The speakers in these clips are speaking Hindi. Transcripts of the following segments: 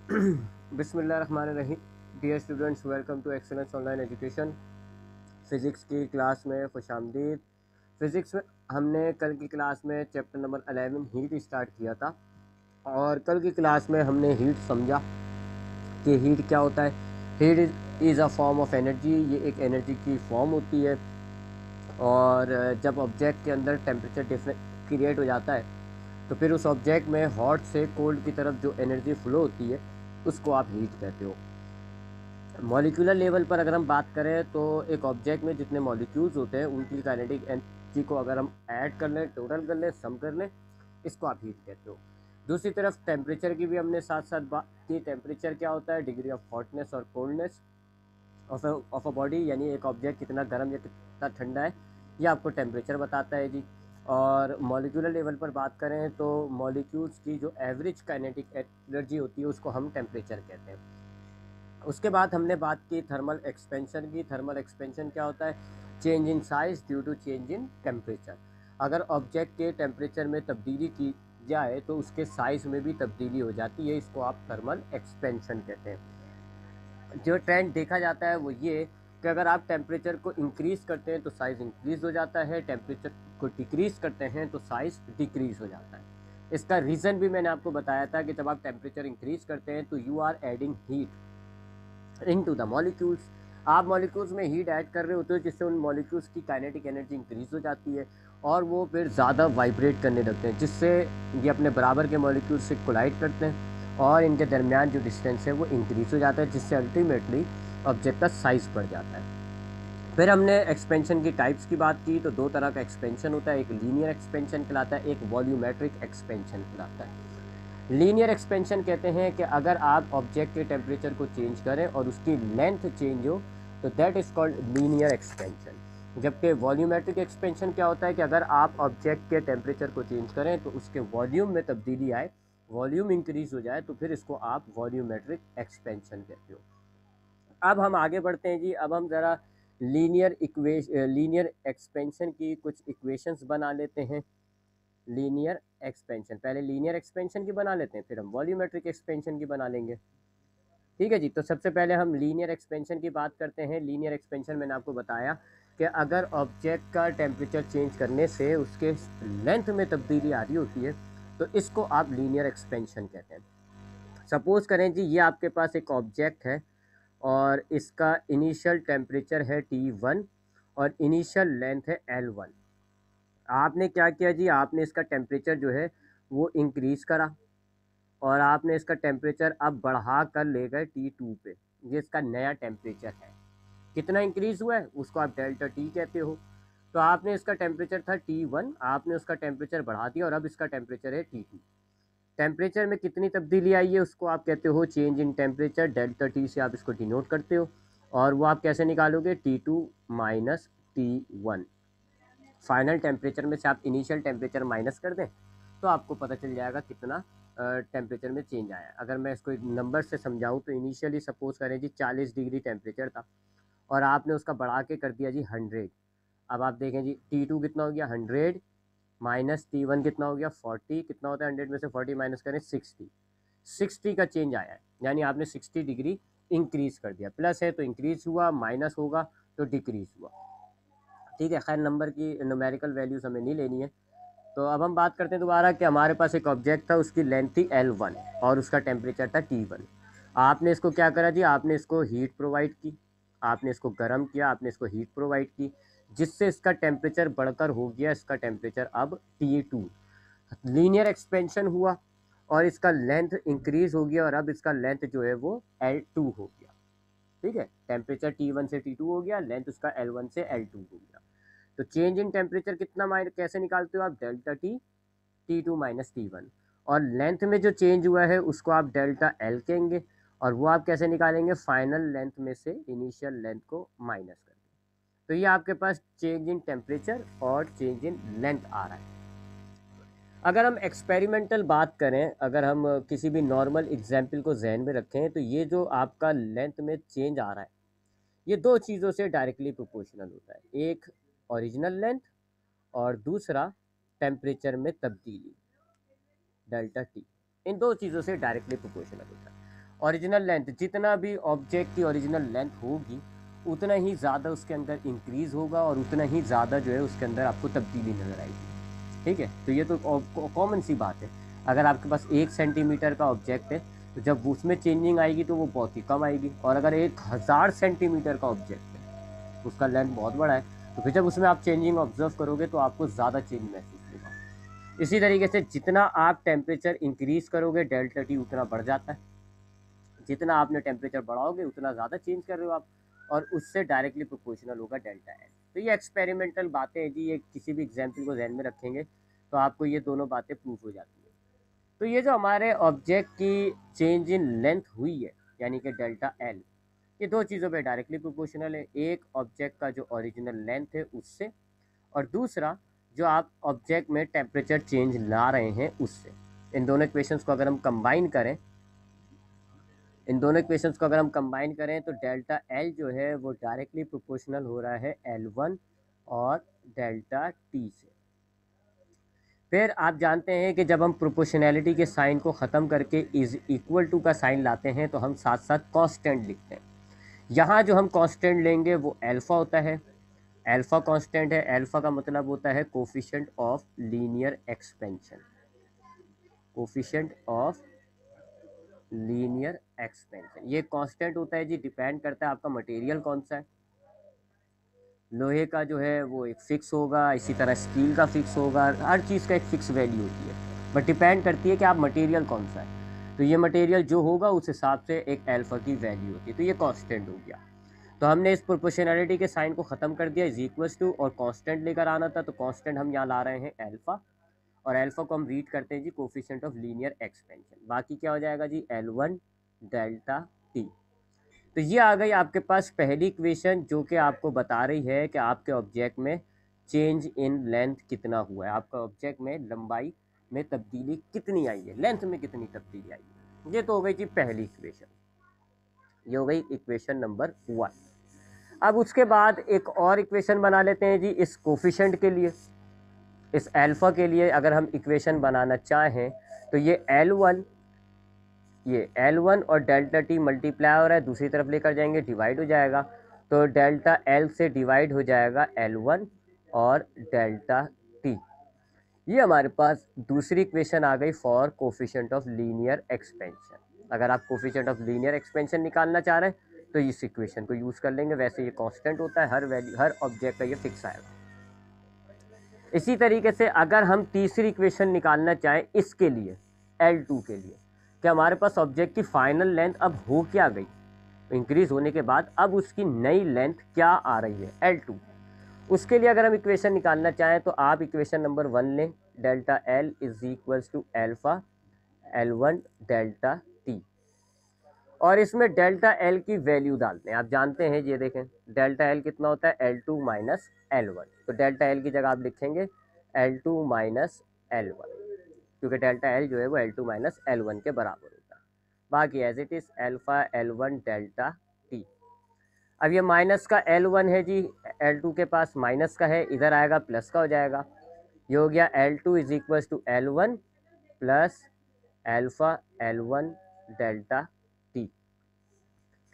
बिस्मिल्लाहिर्रहमानिर्रहीम। Dear students, welcome to excellence online education. Physics की क्लास में खुशामदीद। फ़िज़िक्स में हमने कल की क्लास में चैप्टर नंबर 11 हीट स्टार्ट किया था, और कल की क्लास में हमने हीट समझा कि हीट क्या होता है। Heat is a form of energy. ये एक एनर्जी की फॉर्म होती है, और जब ऑब्जेक्ट के अंदर टेम्परेचर डिफरेंस क्रिएट हो जाता है तो फिर उस ऑब्जेक्ट में हॉट से कोल्ड की तरफ जो एनर्जी फ्लो होती है उसको आप हीट कहते हो। मॉलिक्यूलर लेवल पर अगर हम बात करें तो एक ऑब्जेक्ट में जितने मॉलिक्यूल्स होते हैं उनकी काइनेटिक एनर्जी को अगर हम ऐड कर लें, टोटल कर लें, सम कर लें, इसको आप हीट कहते हो। दूसरी तरफ टेम्परेचर की भी हमने साथ साथ बात की। टेम्परेचर क्या होता है? डिग्री ऑफ हॉटनेस और कोल्डनेस ऑफ अ बॉडी, यानी एक ऑब्जेक्ट कितना गर्म या कितना ठंडा है, ये आपको टेम्परेचर बताता है जी। और मॉलिक्यूलर लेवल पर बात करें तो मॉलिक्यूल्स की जो एवरेज काइनेटिक एनर्जी होती है उसको हम टेम्परेचर कहते हैं। उसके बाद हमने बात की थर्मल एक्सपेंशन की। थर्मल एक्सपेंशन क्या होता है? Change in size due to change in temperature. अगर ऑब्जेक्ट के टेम्परेचर में तब्दीली की जाए तो उसके साइज में भी तब्दीली हो जाती है, इसको आप थर्मल एक्सपेंशन कहते हैं। जो ट्रेंड देखा जाता है वो ये कि अगर आप टेम्परेचर को इंक्रीज़ करते हैं तो साइज़ इंक्रीज़ हो जाता है, टेम्परेचर को डिक्रीज़ करते हैं तो साइज़ डिक्रीज़ हो जाता है। इसका रीज़न भी मैंने आपको बताया था कि जब आप टेम्परेचर इंक्रीज़ करते हैं तो you are adding heat into the molecules. आप मॉलिक्यूल्स में हीट ऐड कर रहे होते हो, जिससे उन मॉलिक्यूल्स की काइनेटिक एनर्जी इंक्रीज़ हो जाती है और वो फिर ज़्यादा वाइब्रेट करने लगते हैं, जिससे ये अपने बराबर के मॉलिक्यूल्स से कोलाइड करते हैं और इनके दरमियान जो डिस्टेंस है वो इंक्रीज़ हो जाता है, जिससे अल्टीमेटली ऑब्जेक्ट का साइज़ बढ़ जाता है। फिर हमने एक्सपेंशन की टाइप्स की बात की, तो दो तरह का एक्सपेंशन होता है। एक लीनियर एक्सपेंशन कहलाता है, एक वॉल्यूमेट्रिक एक्सपेंशन कहलाता है। लीनियर एक्सपेंशन कहते हैं कि अगर आप ऑब्जेक्ट के टेम्परेचर को चेंज करें और उसकी लेंथ चेंज हो तो that is called linear expansion. जबकि वॉल्यूमेट्रिक एक्सपेंशन क्या होता है कि अगर आप ऑब्जेक्ट के टेम्परेचर को चेंज करें तो उसके वॉल्यूम में तब्दीली आए, वॉल्यूम इंक्रीज हो जाए, तो फिर इसको आप वॉल्यूमेट्रिक एक्सपेंशन कहते हो। अब हम आगे बढ़ते हैं जी। अब हम ज़रा लीनियर एक्सपेंशन की कुछ इक्वेशंस बना लेते हैं। लीनियर एक्सपेंशन, पहले लीनियर एक्सपेंशन की बना लेते हैं, फिर हम वॉल्यूमेट्रिक एक्सपेंशन की बना लेंगे। ठीक है जी। तो सबसे पहले हम लीनियर एक्सपेंशन की बात करते हैं। लीनियर एक्सपेंशन मैंने आपको बताया कि अगर ऑब्जेक्ट का टेम्परेचर चेंज करने से उसके लेंथ में तब्दीली आ रही होती है तो इसको आप लीनियर एक्सपेंशन कहते हैं। सपोज करें जी, ये आपके पास एक ऑब्जेक्ट है और इसका इनिशियल टेम्परेचर है T1 और इनिशियल लेंथ है L1। आपने क्या किया जी, आपने इसका टेम्परेचर जो है वो इंक्रीज़ करा और आपने इसका टेम्परेचर अब बढ़ा कर ले गए T2 पे। ये इसका नया टेम्परेचर है। कितना इंक्रीज़ हुआ है उसको आप डेल्टा टी कहते हो। तो आपने इसका टेम्परेचर था T1, आपने उसका टेम्परेचर बढ़ा दिया और अब इसका टेम्परेचर है T2। टेम्परेचर में कितनी तब्दीली आई है उसको आप कहते हो change in temperature. Delta T से आप इसको डिनोट करते हो, और वो आप कैसे निकालोगे? T2 minus T1। Final temperature में से आप इनिशियल टेम्परेचर माइनस कर दें तो आपको पता चल जाएगा कितना टेम्परेचर में चेंज आया है। अगर मैं इसको एक नंबर से समझाऊं तो इनिशियली सपोज करें जी 40 डिग्री टेम्परेचर था और आपने उसका बढ़ा के कर दिया जी 100। अब आप देखें जी T2 कितना हो गया? 100 माइनस T1 कितना हो गया? 40। कितना होता है 100 में से 40 माइनस करें? 60। 60 का चेंज आया है, यानी आपने 60 डिग्री इंक्रीज कर दिया। प्लस है तो इंक्रीज हुआ, माइनस होगा तो डिक्रीज हुआ। ठीक है, खैर नंबर की न्यूमेरिकल वैल्यूज हमें नहीं लेनी है। तो अब हम बात करते हैं दोबारा कि हमारे पास एक ऑब्जेक्ट था, उसकी लेंथ थी L1 और उसका टेम्परेचर था T1। आपने इसको क्या करा जी? आपने इसको हीट प्रोवाइड की, आपने इसको गर्म किया, आपने इसको हीट प्रोवाइड की, जिससे इसका टेम्परेचर बढ़कर हो गया, इसका टेम्परेचर अब T2। लीनियर एक्सपेंशन हुआ और इसका लेंथ इंक्रीज हो गया और अब इसका लेंथ जो है वो L2 हो गया। ठीक है, टेम्परेचर T1 से T2 हो गया, लेंथ उसका L1 से L2 हो गया। तो चेंज इन टेम्परेचर कितना कैसे निकालते हो आप? Delta T, T2 minus T1। और लेंथ में जो चेंज हुआ है उसको आप डेल्टा L कहेंगे, और वो आप कैसे निकालेंगे? फाइनल लेंथ में से इनिशियल लेंथ को माइनस करके। तो ये आपके पास चेंज इन टेम्परेचर और चेंज इन लेंथ आ रहा है। अगर हम एक्सपेरिमेंटल बात करें, अगर हम किसी भी नॉर्मल एग्जाम्पल को जहन में रखें, तो ये जो आपका लेंथ में चेंज आ रहा है ये दो चीज़ों से डायरेक्टली प्रोपोर्शनल होता है। एक ओरिजिनल लेंथ और दूसरा टेम्परेचर में तब्दीली, डेल्टा टी। इन दो चीज़ों से डायरेक्टली प्रोपोर्शनल होता है। ओरिजिनल लेंथ, जितना भी ऑब्जेक्ट की ओरिजिनल लेंथ होगी उतना ही ज़्यादा उसके अंदर इंक्रीज़ होगा और उतना ही ज़्यादा जो है उसके अंदर आपको तब्दीली नज़र आएगी। ठीक है, तो ये तो कॉमन सी बात है। अगर आपके पास 1 सेंटीमीटर का ऑब्जेक्ट है तो जब उसमें चेंजिंग आएगी तो वो बहुत ही कम आएगी, और अगर 1000 सेंटीमीटर का ऑब्जेक्ट है उसका लेंथ बहुत बड़ा है तो फिर जब उसमें आप चेंजिंग ऑब्जर्व करोगे तो आपको ज़्यादा चेंज महसूस होगा। इसी तरीके से जितना आप टेम्परेचर इंक्रीज़ करोगे डेल्टा टी उतना बढ़ जाता है, जितना आपने टेम्परेचर बढ़ाओगे उतना ज़्यादा चेंज कर रहे हो आप, और उससे डायरेक्टली प्रोपोर्शनल होगा डेल्टा एल। तो ये एक्सपेरिमेंटल बातें हैं जी, ये किसी भी एग्जाम्पल को ध्यान में रखेंगे तो आपको ये दोनों बातें प्रूफ हो जाती है। तो ये जो हमारे ऑब्जेक्ट की चेंज इन लेंथ हुई है यानी कि डेल्टा एल, ये दो चीज़ों पे डायरेक्टली प्रोपोर्शनल है। एक ऑब्जेक्ट का जो ओरिजिनल लेंथ है उससे, और दूसरा जो आप ऑब्जेक्ट में टेम्परेचर चेंज ला रहे हैं उससे। इन दोनों इक्वेशंस को अगर हम कंबाइन करें तो डेल्टा एल जो है वो डायरेक्टली प्रोपोर्शनल हो रहा है L1 और डेल्टा टी से। फिर आप जानते हैं कि जब हम प्रोपोर्शनैलिटी के साइन को ख़त्म करके इज इक्वल टू का साइन लाते हैं तो हम साथ साथ कांस्टेंट लिखते हैं। यहाँ जो हम कांस्टेंट लेंगे वो अल्फ़ा होता है, अल्फ़ा कांस्टेंट है। अल्फ़ा का मतलब होता है coefficient of linear expansion, coefficient of linear expansion. ये कांस्टेंट होता है जी, डिपेंड करता है आपका मटेरियल कौन सा है। लोहे का जो है वो एक फ़िक्स होगा, इसी तरह स्टील का फ़िक्स होगा, हर चीज़ का एक फ़िक्स वैल्यू होती है, बट डिपेंड करती है कि आप मटेरियल कौन सा है। तो ये मटेरियल जो होगा उस हिसाब से एक अल्फ़ा की वैल्यू होती है, तो ये कांस्टेंट हो गया। तो हमने इस प्रोपोर्शनैलिटी के साइन को ख़त्म कर दिया, इज इक्वल्स टू, और कांस्टेंट लेकर आना था, तो कांस्टेंट हम यहाँ ला रहे हैं अल्फ़ा, और अल्फ़ा को हम रीड करते हैं जी कोफिशिएंट ऑफ लीनियर एक्सपेंशन। बाकी क्या हो जाएगा जी L1 डेल्टा टी। तो ये आ गई आपके पास पहली इक्वेशन जो कि आपको बता रही है कि आपके ऑब्जेक्ट में चेंज इन लेंथ कितना हुआ है, आपका ऑब्जेक्ट में लंबाई में तब्दीली कितनी आई है, लेंथ में कितनी तब्दीली आई है। ये तो हो गई जी पहली इक्वेशन, ये हो गई इक्वेशन नंबर 1। अब उसके बाद एक और इक्वेशन बना लेते हैं जी इस कोफिशिएंट के लिए, इस अल्फ़ा के लिए अगर हम इक्वेशन बनाना चाहें तो ये L1 और डेल्टा टी मल्टीप्लाई हो रहा है, दूसरी तरफ लेकर जाएंगे डिवाइड हो जाएगा, तो डेल्टा एल से डिवाइड हो जाएगा L1 और डेल्टा टी। ये हमारे पास दूसरी इक्वेशन आ गई for coefficient of linear expansion. अगर आप कोफिशिएंट ऑफ लीनियर एक्सपेंशन निकालना चाह रहे हैं तो इस इक्वेशन को यूज़ कर लेंगे, वैसे ये कांस्टेंट होता है, हर वैल्यू हर ऑब्जेक्ट का ये फिक्स आएगा। इसी तरीके से अगर हम तीसरी इक्वेशन निकालना चाहें इसके लिए L2 के लिए, कि हमारे पास ऑब्जेक्ट की फाइनल लेंथ अब हो क्या गई, इंक्रीज होने के बाद अब उसकी नई लेंथ क्या आ रही है L2, उसके लिए अगर हम इक्वेशन निकालना चाहें तो आप इक्वेशन नंबर 1 लें, delta L is equals to alpha L1 delta T, और इसमें डेल्टा एल की वैल्यू डालते हैं। आप जानते हैं ये देखें डेल्टा एल कितना होता है L2 माइनस L1, तो डेल्टा एल की जगह आप लिखेंगे L2 माइनस L1, क्योंकि डेल्टा एल जो है वो L2 माइनस L1 के बराबर होता है। बाकी as it is alpha L1 delta T. अब ये माइनस का L1 है जी, L2 के पास माइनस का है, इधर आएगा प्लस का हो जाएगा, ये हो गया L2 is equals to L1 plus alpha L1 delta T.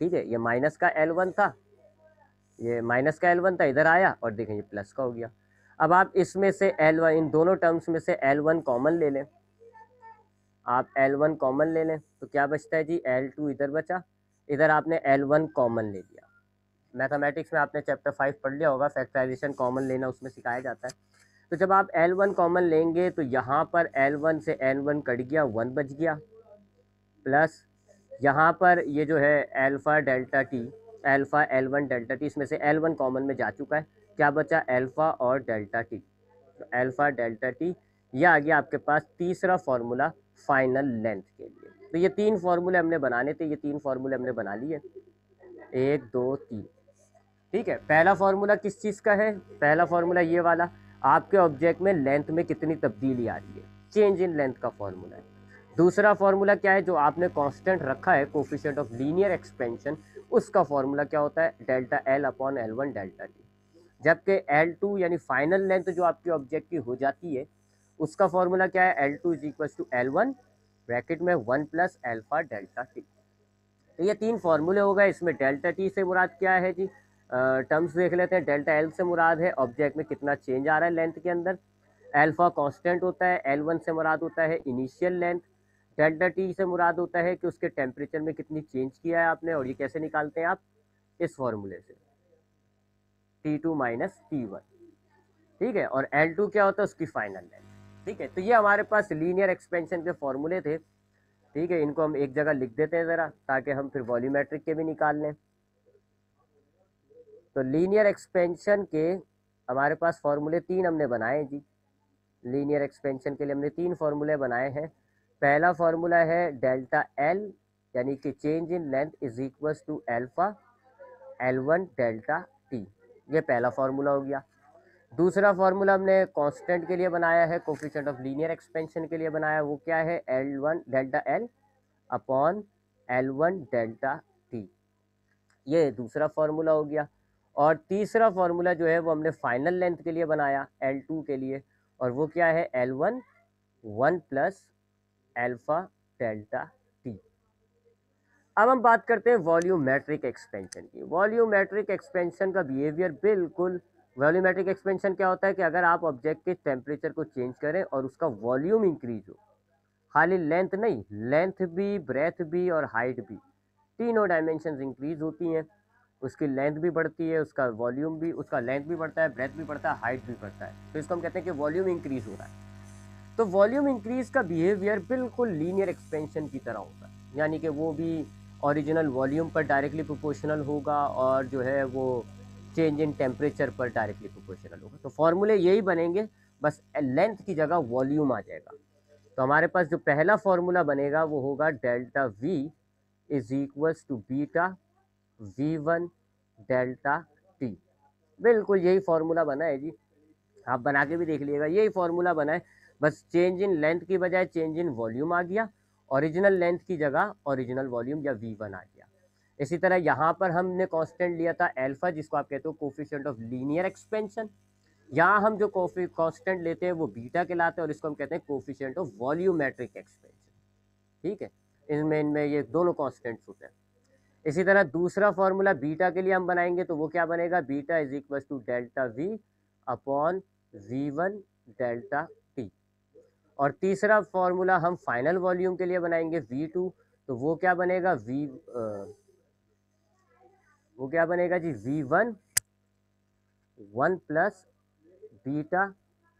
ठीक है, ये माइनस का L1 था, ये माइनस का L1 था, इधर आया और देखें ये प्लस का हो गया। अब आप इसमें से L1, इन दोनों टर्म्स में से L1 कॉमन ले लें, आप L1 कॉमन ले लें तो क्या बचता है जी, L2 इधर बचा, इधर आपने L1 कॉमन ले लिया। मैथमेटिक्स में आपने चैप्टर 5 पढ़ लिया होगा, फैक्टराइजेशन कॉमन लेना उसमें सिखाया जाता है। तो जब आप L1 कॉमन लेंगे तो यहाँ पर L1 से L1 कट गया, 1 बच गया, प्लस यहाँ पर ये जो है alpha delta T, alpha L1 delta T, इसमें से L1 कॉमन में जा चुका है, क्या बचा अल्फ़ा और डेल्टा टी, तो अल्फ़ा डेल्टा टी। ये आ गया आपके पास तीसरा फार्मूला फाइनल लेंथ के लिए। तो ये 3 फार्मूले हमने बनाने थे, ये 3 फार्मूले हमने बना लिए, 1 2 3। ठीक है, पहला फार्मूला किस चीज़ का है, पहला फार्मूला ये वाला, आपके ऑब्जेक्ट में लेंथ में कितनी तब्दीली आ रही है, चेंज इन लेंथ का फार्मूला है। दूसरा फार्मूला क्या है, जो आपने कांस्टेंट रखा है कोफिशिएंट ऑफ लीनियर एक्सपेंशन, उसका फार्मूला क्या होता है, delta L upon L1 delta T. जबकि L2 यानी फाइनल लेंथ जो आपकी ऑब्जेक्ट की हो जाती है उसका फार्मूला क्या है, L2 is equal to L1 bracket में 1 प्लस अल्फ़ा डेल्टा टी। तो ये 3 फार्मूले हो गए। इसमें डेल्टा टी से मुराद क्या है जी, टर्म्स देख लेते हैं। डेल्टा एल से मुराद है ऑब्जेक्ट में कितना चेंज आ रहा है लेंथ के अंदर। अल्फा कांस्टेंट होता है। L1 से मुराद होता है इनिशियल लेंथ। डेल्टा टी से मुराद होता है कि उसके टेम्परेचर में कितनी चेंज किया है आपने, और ये कैसे निकालते हैं आप, इस फॉर्मूले से, T2 माइनस T1। ठीक है, और L2 क्या होता है, उसकी फाइनल लेंथ। ठीक है, तो ये हमारे पास लीनियर एक्सपेंशन के फॉर्मूले थे। ठीक है, इनको हम एक जगह लिख देते हैं ज़रा, ताकि हम फिर वॉल्यूमेट्रिक के भी निकाल लें। तो लीनियर एक्सपेंशन के हमारे पास फॉर्मूले 3 हमने बनाए जी। लीनियर एक्सपेंशन के लिए हमने 3 फार्मूले बनाए हैं। पहला फार्मूला है डेल्टा एल, यानी कि change in length is equals to alpha L1 delta T. ये पहला फार्मूला हो गया। दूसरा फार्मूला हमने कांस्टेंट के लिए बनाया है, कोफिशिएंट ऑफ लीनियर एक्सपेंशन के लिए बनाया, वो क्या है, L1 delta L upon L1 delta T. ये दूसरा फार्मूला हो गया। और तीसरा फार्मूला जो है वो हमने फाइनल लेंथ के लिए बनाया, L2 के लिए, और वो क्या है, L1 1 plus alpha delta T. अब हम बात करते हैं वॉल्यूमेट्रिक एक्सपेंशन की। वॉल्यूमेट्रिक एक्सपेंशन का बिहेवियर बिल्कुल, वॉल्यूमेट्रिक एक्सपेंशन क्या होता है कि अगर आप ऑब्जेक्ट के टेम्परेचर को चेंज करें और उसका वॉल्यूम इंक्रीज हो, खाली लेंथ नहीं, लेंथ भी, ब्रेथ भी और हाइट भी, तीनों डायमेंशन इंक्रीज होती हैं। उसकी लेंथ भी बढ़ती है, उसका वॉल्यूम भी, उसका लेंथ भी बढ़ता है, ब्रेथ भी बढ़ता है, हाइट भी बढ़ता है। तो इसको हम कहते हैं कि वॉल्यूम इंक्रीज हो रहा है। तो वॉल्यूम इंक्रीज का बिहेवियर बिल्कुल लीनियर एक्सपेंशन की तरह होगा, यानी कि वो भी ओरिजिनल वॉल्यूम पर डायरेक्टली प्रोपोर्शनल होगा, और जो है वो चेंज इन टेम्परेचर पर डायरेक्टली प्रोपोर्शनल होगा। तो फॉर्मूले यही बनेंगे, बस लेंथ की जगह वॉल्यूम आ जाएगा। तो हमारे पास जो पहला फॉर्मूला बनेगा वो होगा delta V is equals to beta V1 delta T. बिल्कुल यही फॉर्मूला बना है जी, आप बना के भी देख लीजिएगा, यही फॉर्मूला बना है। बस चेंज इन लेंथ की बजाय चेंज इन वॉल्यूम आ गया, ओरिजिनल लेंथ की जगह ओरिजिनल वॉल्यूम या V1 आ गया। इसी तरह यहाँ पर हमने कांस्टेंट लिया था अल्फा, जिसको आप कहते हो कोफिशिएंट ऑफ लीनियर एक्सपेंशन। यहाँ हम जो कांस्टेंट लेते हैं वो बीटा कहलाते हैं, और इसको हम कहते हैं कोफिशिएंट ऑफ वॉल्यूमेट्रिक एक्सपेंशन। ठीक है, इनमें ये दोनों कांस्टेंट्स होते हैं। इसी तरह दूसरा फॉर्मूला बीटा के लिए हम बनाएंगे, तो वो क्या बनेगा, beta is equal to delta V upon V1 delta T. और तीसरा फॉर्मूला हम फाइनल वॉल्यूम के लिए बनाएंगे V2, तो वो क्या बनेगा, वो क्या बनेगा जी, V1 1 plus beta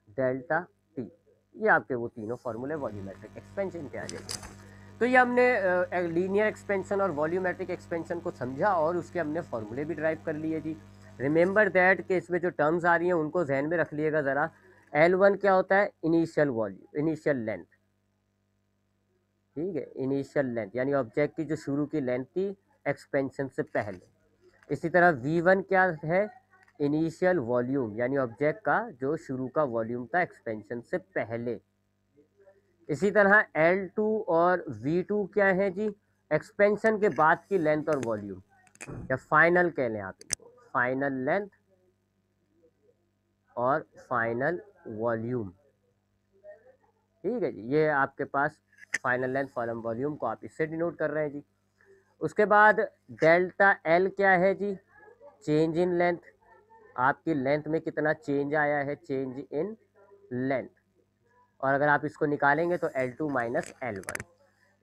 delta T. ये आपके वो तीनों फॉर्मूले वॉल्यूमेट्रिक एक्सपेंशन के आ जाएंगे। तो ये हमने लीनियर एक्सपेंशन और वॉल्यूमेट्रिक एक्सपेंशन को समझा, और उसके हमने फॉर्मूले भी ड्राइव कर लिए जी। रिमेंबर दैट कि इसमें जो टर्म्स आ रही हैं उनको जहन में रख लिएगा ज़रा। L1 क्या होता है, इनिशियल वॉल्यूम, इनिशियल लेंथ। ठीक है, इनिशियल लेंथ यानी ऑब्जेक्ट की जो शुरू की लेंथ थी एक्सपेंशन से पहले। इसी तरह V1 क्या है, इनिशियल वॉल्यूम, यानी ऑब्जेक्ट का जो शुरू का वॉल्यूम था एक्सपेंशन से पहले। इसी तरह L2 और V2 क्या है जी, एक्सपेंशन के बाद की लेंथ और वॉल्यूम, या फाइनल कह लें आप इनको, फाइनल लेंथ और फाइनल वॉल्यूम। ठीक है जी, ये आपके पास फाइनल लेंथ फाइनल वॉल्यूम को आप इससे डिनोट कर रहे हैं जी। उसके बाद डेल्टा एल क्या है जी, चेंज इन लेंथ, आपकी लेंथ में कितना चेंज आया है, चेंज इन लेंथ। और अगर आप इसको निकालेंगे तो L2 माइनस L1।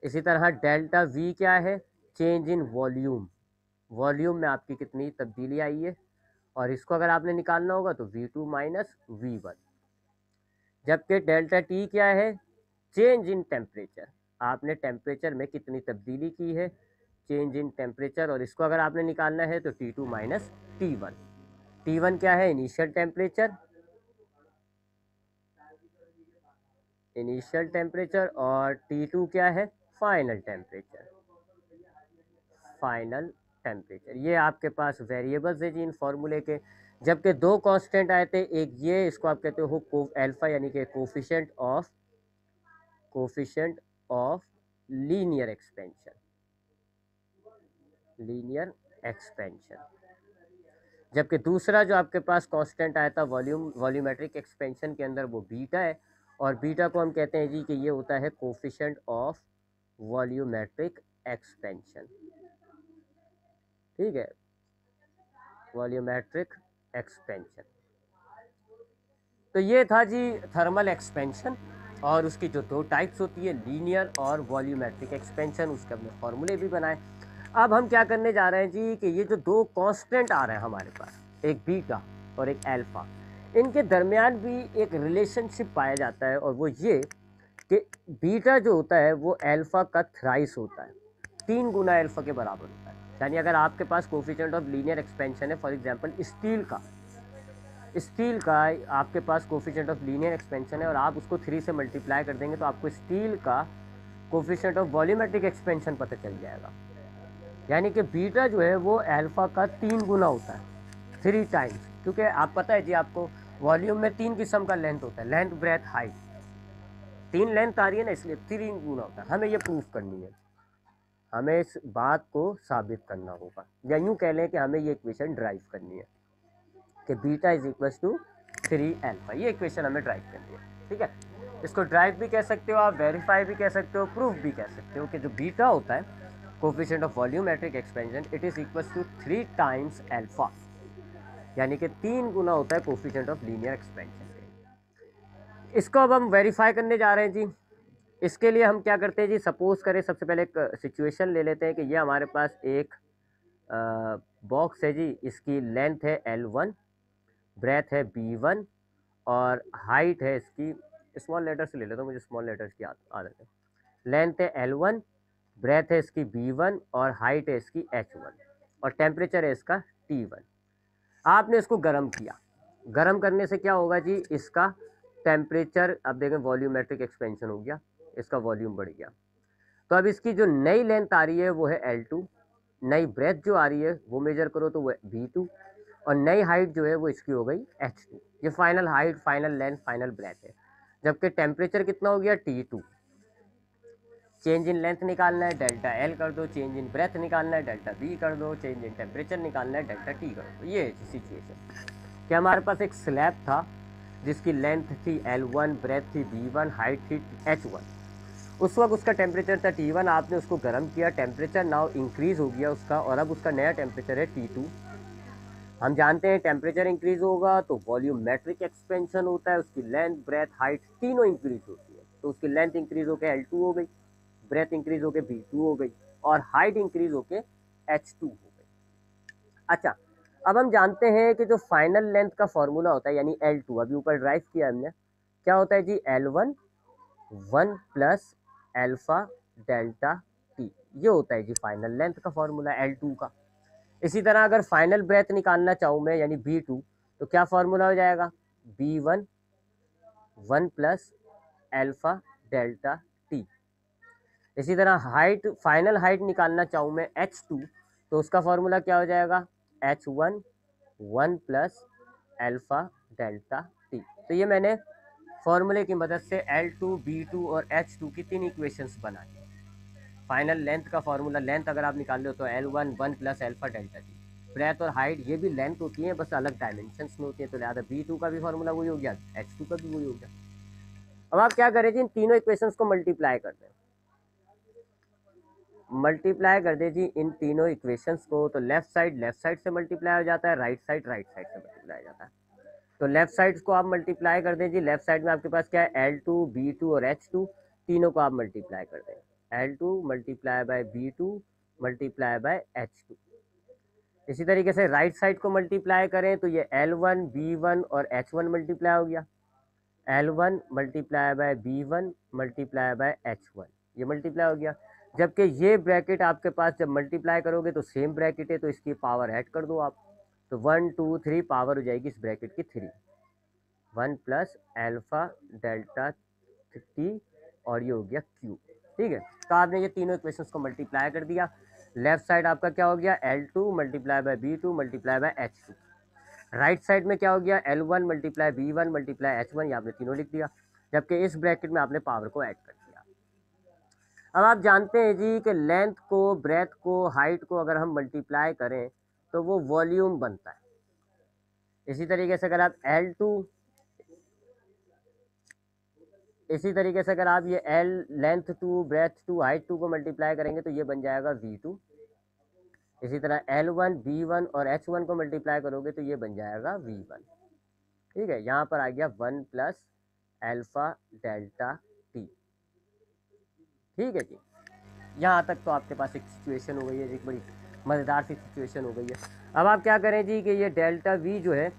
इसी तरह डेल्टा V क्या है, चेंज इन वॉल्यूम, वॉल्यूम में आपकी कितनी तब्दीली आई है, और इसको अगर आपने निकालना होगा तो V2 माइनस V1। जबकि डेल्टा T क्या है, चेंज इन टेम्परेचर, आपने टेम्परेचर में कितनी तब्दीली की है, चेंज इन टेम्परेचर, और इसको अगर आपने निकालना है तो T2 माइनस T1। T1 क्या है, इनिशियल टेम्परेचर, इनिशियल टेम्परेचर, और T2 क्या है, फाइनल टेम्परेचर, फाइनल टेम्परेचर। ये आपके पास वेरिएबल्स है जी इन फॉर्मूले के। जबकि दो कांस्टेंट आए थे, एक ये, इसको आप कहते हो अल्फा, यानी कि coefficient of linear expansion, linear expansion. जबकि दूसरा जो आपके पास कांस्टेंट आया था वॉल्यूमेट्रिक एक्सपेंशन के अंदर, वो बीटा है, और बीटा को हम कहते हैं जी कि ये होता है कोफिशिएंट ऑफ वॉल्यूमेट्रिक एक्सपेंशन। ठीक है, वॉल्यूमेट्रिक एक्सपेंशन। तो ये था जी थर्मल एक्सपेंशन, और उसकी जो दो टाइप्स होती है, लीनियर और वॉल्यूमेट्रिक एक्सपेंशन, उसके हमने फॉर्मूले भी बनाए। अब हम क्या करने जा रहे हैं जी कि ये जो दो कांस्टेंट आ रहे हैं हमारे पास, एक बीटा और एक अल्फा, इनके दरमियान भी एक रिलेशनशिप पाया जाता है, और वो ये कि बीटा जो होता है वो अल्फा का थ्राइस होता है, 3 गुना अल्फा के बराबर होता है। यानी अगर आपके पास कोफिशिएंट ऑफ लीनियर एक्सपेंशन है, फॉर एग्जांपल स्टील का आपके पास कोफिशिएंट ऑफ लीनियर एक्सपेंशन है, और आप उसको 3 से मल्टीप्लाई कर देंगे तो आपको स्टील का कोफिशिएंट ऑफ वॉल्यूमेट्रिक एक्सपेंशन पता चल जाएगा। यानी कि बीटा जो है वो अल्फा का 3 गुना होता है, 3 टाइम्स, क्योंकि आप पता है जी आपको वॉल्यूम में 3 किस्म का लेंथ होता है, लेंथ, ब्रेथ, हाइट, 3 लेंथ आ रही है ना, इसलिए 3 गुना होता है। हमें ये प्रूफ करनी है, हमें इस बात को साबित करना होगा, या यूँ कह लें कि हमें ये इक्वेशन ड्राइव करनी है कि beta is equal to 3 alpha. ये इक्वेशन हमें ड्राइव करनी है, ठीक है। इसको ड्राइव भी कह सकते हो आप, वेरीफाई भी कह सकते हो, प्रूफ भी कह सकते हो कि जो बीटा होता है coefficient of volumetric expansion, it is equal to 3 times alpha, यानी कि 3 गुना होता है कोफिशिएंट ऑफ लीनियर एक्सपेंशन। इसको अब हम वेरीफाई करने जा रहे हैं जी। इसके लिए हम क्या करते हैं जी, सपोज करें, सबसे पहले एक सिचुएशन ले लेते हैं कि ये हमारे पास एक बॉक्स है जी, इसकी लेंथ है L1, ब्रेथ है B1, और हाइट है इसकी, स्मॉल लेटर से ले लेता हूँ, मुझे स्मॉल लेटर्स की आदत है। लेंथ है L1, ब्रेथ है इसकी B1, और हाइट है इसकी H1, और टेम्परेचर है इसका T1। आपने इसको गर्म किया, गर्म करने से क्या होगा जी, इसका टेम्परेचर, अब देखें वॉल्यूमेट्रिक एक्सपेंशन हो गया, इसका वॉल्यूम बढ़ गया। तो अब इसकी जो नई लेंथ आ रही है वो है L2, नई ब्रेथ जो आ रही है वो मेजर करो तो वो B2, और नई हाइट जो है वो इसकी हो गई H2। ये final height, final length, final breadth है। जबकि टेम्परेचर कितना हो गया, T2। चेंज इन लेंथ निकालना है, डेल्टा L कर दो, चेंज इन ब्रेथ निकालना है, डेल्टा B कर दो, चेंज इन टेम्परेचर निकालना है, डेल्टा T कर दो। ये है सिचुएशन कि हमारे पास एक स्लैब था जिसकी लेंथ थी L1, ब्रेथ थी B1, हाइट थी H1। उस वक्त उसका टेम्परेचर था T1, आपने उसको गर्म किया, टेम्परेचर नाउ इंक्रीज हो गया उसका, और अब उसका नया टेम्परेचर है T2। हम जानते हैं टेम्परेचर इंक्रीज होगा तो वॉल्यूमेट्रिक एक्सपेंशन होता है, उसकी लेंथ, ब्रेथ, हाइट तीनों इंक्रीज होती है। तो उसकी लेंथ इंक्रीज होकर L2 हो गई, ब्रेथ इंक्रीज होकर B2 हो गई, और हाइट इंक्रीज होकर H2 हो गई। अच्छा, अब हम जानते हैं कि जो फाइनल लेंथ का फॉर्मूला होता है, यानी L2, अभी ऊपर ड्राइव किया हमने, क्या होता है जी, L1 1 plus alpha delta T, ये होता है जी फाइनल लेंथ का फॉर्मूला L2 का। इसी तरह अगर फाइनल ब्रेथ निकालना चाहूँ मैं, यानी B2, तो क्या फॉर्मूला हो जाएगा, B1 1 plus alpha delta T. इसी तरह हाइट, फाइनल हाइट निकालना चाहूँ मैं H2, तो उसका फॉर्मूला क्या हो जाएगा, H1 1 plus alpha delta T. तो ये मैंने फॉर्मूले की मदद से L2, B2 और H2 की 3 इक्वेशंस बनाई। फाइनल लेंथ का फॉर्मूला, लेंथ अगर आप निकाल लो तो L1 1 plus alpha delta T. Breadth और हाइट ये भी लेंथ होती है, बस अलग डायमेंशंस में होती है, तो लिहाजा B2 का भी फॉर्मूला वही हो गया, H2 का भी वही हो गया। अब आप क्या करें जी, इन तीनों इक्वेशंस को मल्टीप्लाई कर दें, मल्टीप्लाई कर दे जी इन तीनों इक्वेशंस को, तो लेफ्ट साइड से मल्टीप्लाई हो जाता है, राइट साइड से मल्टीप्लाई हो जाता है। तो लेफ्ट साइड को आप मल्टीप्लाई कर दें जी, लेफ्ट साइड में आपके पास क्या है, L2, B2 और H2, तीनों को आप मल्टीप्लाई कर दें, L2 multiply by B2 multiply by H2। इसी तरीके से राइट साइड को मल्टीप्लाई करें तो ये L1, B1 और H1 मल्टीप्लाई हो गया, L1 multiply by B1 multiply by H1, ये मल्टीप्लाई हो गया। जबकि ये ब्रैकेट आपके पास जब मल्टीप्लाई करोगे तो सेम ब्रैकेट है, तो इसकी पावर ऐड कर दो आप, तो 1 2 3 पावर हो जाएगी इस ब्रैकेट की 3, 1 प्लस अल्फा डेल्टा टी, और ये हो गया क्यू। ठीक है, तो आपने ये तीनों इक्वेशंस को मल्टीप्लाई कर दिया। लेफ्ट साइड आपका क्या हो गया, L2 multiply by B2 multiply by H2। Right side में क्या हो गया, L1 multiply B1 multiply H1, ये आपने तीनों लिख दिया, जबकि इस ब्रैकेट में आपने पावर को ऐड कर दिया। अब आप जानते हैं जी कि लेंथ को, ब्रेथ को, हाइट को अगर हम मल्टीप्लाई करें तो वो वॉल्यूम बनता है। इसी तरीके से अगर आप L2, इसी तरीके से अगर आप ये L, लेंथ 2, ब्रेथ 2, हाइट 2 को मल्टीप्लाई करेंगे तो ये बन जाएगा V2। इसी तरह L1 B1 और H1 को मल्टीप्लाई करोगे तो ये बन जाएगा V1। ठीक है, यहाँ पर आ गया 1 प्लस अल्फा डेल्टा टी। ठीक है जी, यहाँ तक तो आपके पास एक सिचुएशन हो गई है, एक बड़ी मज़ेदार सी सिचुएशन हो गई है। अब आप क्या करें जी कि ये डेल्टा वी जो है,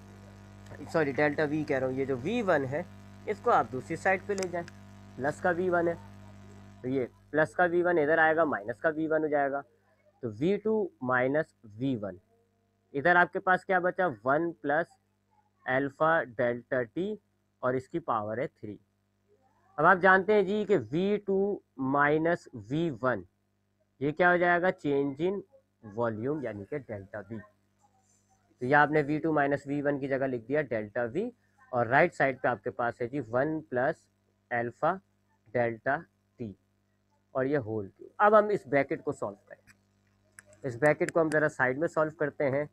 सॉरी डेल्टा वी कह रहा हूँ, ये जो V1 है इसको आप दूसरी साइड पे ले जाएं। प्लस का V1 है तो ये प्लस का V1 इधर आएगा, माइनस का V1 हो जाएगा, तो V2 माइनस V1। इधर आपके पास क्या बचा, 1 प्लस अल्फा डेल्टा टी और इसकी पावर है 3। अब आप जानते हैं जी कि V2 माइनस V1 ये क्या हो जाएगा, चेंज इन वॉल्यूम यानी कि डेल्टा V। तो ये आपने V2 माइनस V1 की जगह लिख दिया डेल्टा V, और राइट साइड पे आपके पास है जी 1 प्लस अल्फा डेल्टा टी और ये होल क्यूब। अब हम इस ब्रैकेट को सॉल्व करें, इस ब्रैकेट को हम ज़रा साइड में सॉल्व करते हैं।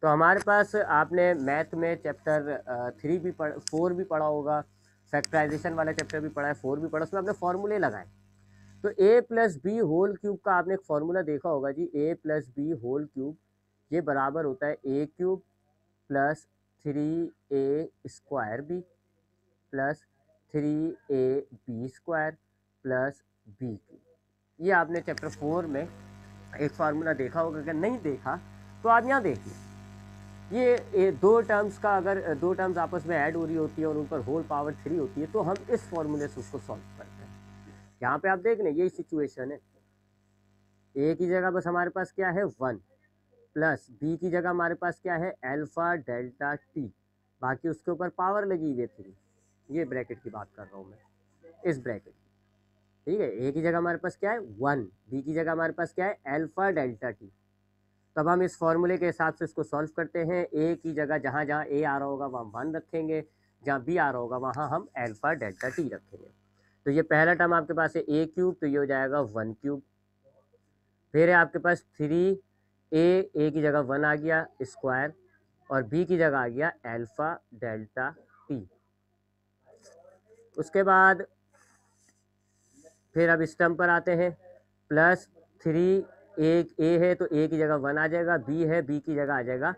तो हमारे पास आपने मैथ में चैप्टर 3 भी 4 भी पढ़ा होगा, फैक्टराइजेशन वाला चैप्टर भी पढ़ा है, 4 भी पढ़ा, उसमें आपने फॉर्मूले लगाए। तो a plus B whole cube का आपने एक फॉर्मूला देखा होगा जी, a plus B whole cube ये बराबर होता है A cube plus 3a square B plus 3ab square plus B cube. ये आपने चैप्टर 4 में एक फार्मूला देखा होगा, अगर नहीं देखा तो आप यहाँ देखिए। ये दो टर्म्स का, अगर दो टर्म्स आपस में ऐड हो रही होती है और उन पर होल पावर 3 होती है तो हम इस फॉर्मूले से उसको सॉल्व करते हैं। यहाँ पे आप देख लें यही सिचुएशन है, ए की जगह बस हमारे पास क्या है 1 प्लस बी की जगह हमारे पास क्या है अल्फा डेल्टा टी, बाकी उसके ऊपर पावर लगी हुई है 3। ये ब्रैकेट की बात कर रहा हूँ मैं, इस ब्रैकेट। ठीक है, ए की जगह हमारे पास क्या है 1, बी की जगह हमारे पास क्या है अल्फा डेल्टा टी। तब हम इस फॉर्मूले के हिसाब से इसको सॉल्व करते हैं। ए की जगह जहाँ जहाँ ए आ रहा होगा वहाँ 1 रखेंगे, जहाँ बी आ रहा होगा वहाँ हम अल्फा डेल्टा टी रखेंगे। तो ये पहला टर्म आपके पास है ए क्यूब, तो ये हो जाएगा 1 क्यूब। फिर है आपके पास 3a, ए की जगह 1 आ गया स्क्वायर, और बी की जगह आ गया अल्फा डेल्टा टी। उसके बाद फिर अब इस टर्म पर आते हैं, प्लस 3 ए है तो ए की जगह 1 आ जाएगा, बी है बी की जगह आ जाएगा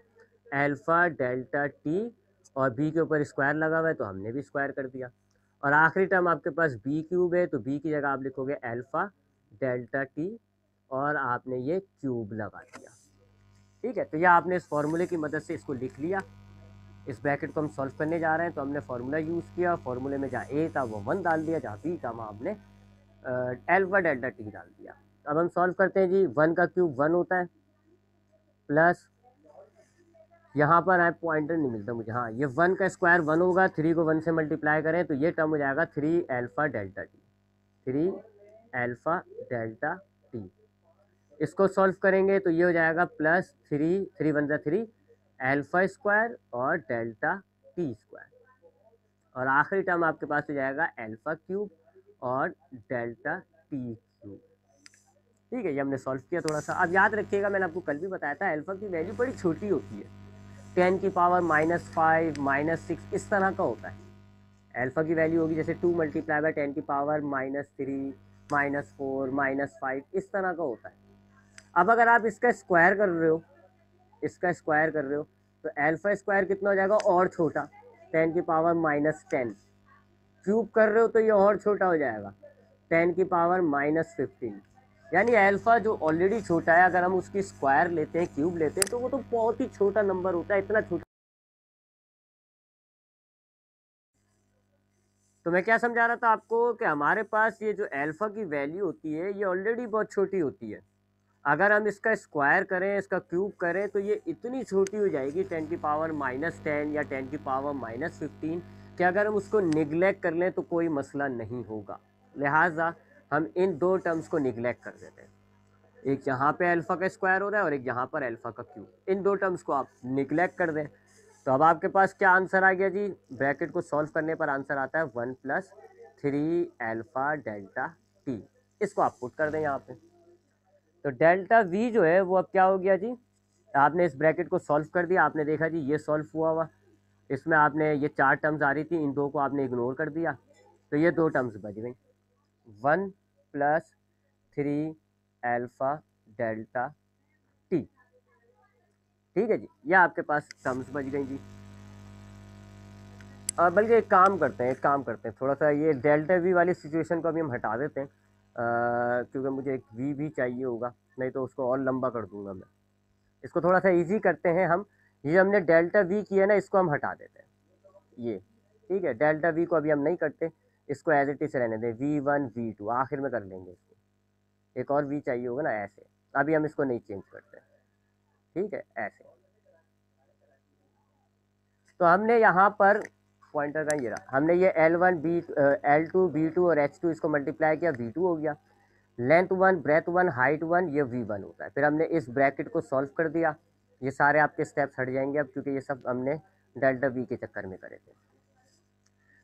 अल्फा डेल्टा टी, और बी के ऊपर स्क्वायर लगा हुआ है तो हमने भी स्क्वायर कर दिया। और आखिरी टर्म आपके पास बी क्यूब है तो बी की जगह आप लिखोगे अल्फा डेल्टा टी और आपने ये क्यूब लगा दिया। ठीक है, तो यह आपने इस फॉर्मूले की मदद से इसको लिख लिया। इस ब्रैकेट को हम सॉल्व करने जा रहे हैं तो हमने फार्मूला यूज़ किया, फार्मूले में जहाँ ए था वो 1 डाल दिया, जहाँ बी था वहाँ हमने अल्फा डेल्टा टी डाल दिया। अब हम सॉल्व करते हैं जी, 1 का क्यूब 1 होता है, प्लस यहाँ पर आए पॉइंटर नहीं मिलता मुझे, हाँ ये 1 का स्क्वायर 1 होगा, 3 को 1 से मल्टीप्लाई करें तो ये टर्म हो जाएगा 3 alpha delta T, 3 alpha delta T. इसको सॉल्व करेंगे तो ये हो जाएगा प्लस 3, 3 1 3 अल्फा स्क्वायर और डेल्टा टी स्क्वायर, और आखिरी टर्म आपके पास हो जाएगा अल्फा क्यूब और डेल्टा टी क्यूब। ठीक है, ये हमने सॉल्व किया थोड़ा सा। अब याद रखिएगा, मैंने आपको कल भी बताया था अल्फा की वैल्यू बड़ी छोटी होती है, 10 की पावर -5 -6 इस तरह का होता है। अल्फा की वैल्यू होगी जैसे 2 मल्टीप्लाई बाय 10 की पावर -3 -4 -5 इस तरह का होता है। अब अगर आप इसका स्क्वायर कर रहे हो, इसका स्क्वायर कर रहे हो तो अल्फा स्क्वायर कितना हो जाएगा और छोटा, 10 की पावर -10। क्यूब कर रहे हो तो ये और छोटा हो जाएगा, 10 की पावर -15। यानी अल्फा जो ऑलरेडी छोटा है, अगर हम उसकी स्क्वायर लेते हैं, क्यूब लेते हैं, तो वो तो बहुत ही छोटा नंबर होता है, इतना छोटा। तो मैं क्या समझा रहा था आपको कि हमारे पास ये जो अल्फा की वैल्यू होती है ये ऑलरेडी बहुत छोटी होती है। अगर हम इसका स्क्वायर करें, इसका क्यूब करें तो ये इतनी छोटी हो जाएगी 10 की पावर -10 या 10 की पावर -15 कि अगर हम उसको निगलेक्ट कर लें तो कोई मसला नहीं होगा। लिहाजा हम इन दो टर्म्स को निगलेक्ट कर देते हैं, एक यहाँ पे अल्फ़ा का स्क्वायर हो रहा है और एक यहाँ पर अल्फ़ा का क्यूब, इन दो टर्म्स को आप निगलेक्ट कर दें। तो अब आपके पास क्या आंसर आ गया जी, ब्रैकेट को सॉल्व करने पर आंसर आता है 1 + 3 अल्फ़ा डेल्टा टी। इसको आप पुट कर दें यहाँ पे, तो डेल्टा वी जो है वो अब क्या हो गया जी, आपने इस ब्रैकेट को सॉल्व कर दिया, आपने देखा जी ये सॉल्व हुआ, इसमें आपने ये 4 टर्म्स आ रही थी, इन दो को आपने इग्नोर कर दिया तो ये 2 टर्म्स बच गई, 1 + 3 अल्फ़ा डेल्टा टी। ठीक है जी, ये आपके पास टर्म्स बच गई जी। बल्कि एक काम करते हैं, थोड़ा सा ये डेल्टा वी वाली सिचुएशन को अभी हम हटा देते हैं, क्योंकि मुझे एक वी भी चाहिए होगा, नहीं तो उसको और लंबा कर दूंगा मैं। इसको थोड़ा सा इजी करते हैं हम, ये हमने डेल्टा वी किया ना, इसको हम हटा देते हैं ये। ठीक है, डेल्टा वी को अभी हम नहीं करते, इसको एज इट इज रहने दें, V1 V2 आखिर में कर लेंगे इसको, एक और वी चाहिए होगा ना ऐसे, अभी हम इसको नहीं चेंज करते। ठीक है, ऐसे। तो हमने यहाँ पर पॉइंटर का ये रहा, हमने ये L1 L2 B2 और H2 इसको मल्टीप्लाई किया, V2 हो गया। लेंथ 1 ब्रेथ 1 हाइट 1 ये V1 होता है। फिर हमने इस ब्रैकेट को सॉल्व कर दिया, ये सारे आपके स्टेप्स हट जाएंगे अब, क्योंकि ये सब हमने डेल्टा वी के चक्कर में करे थे।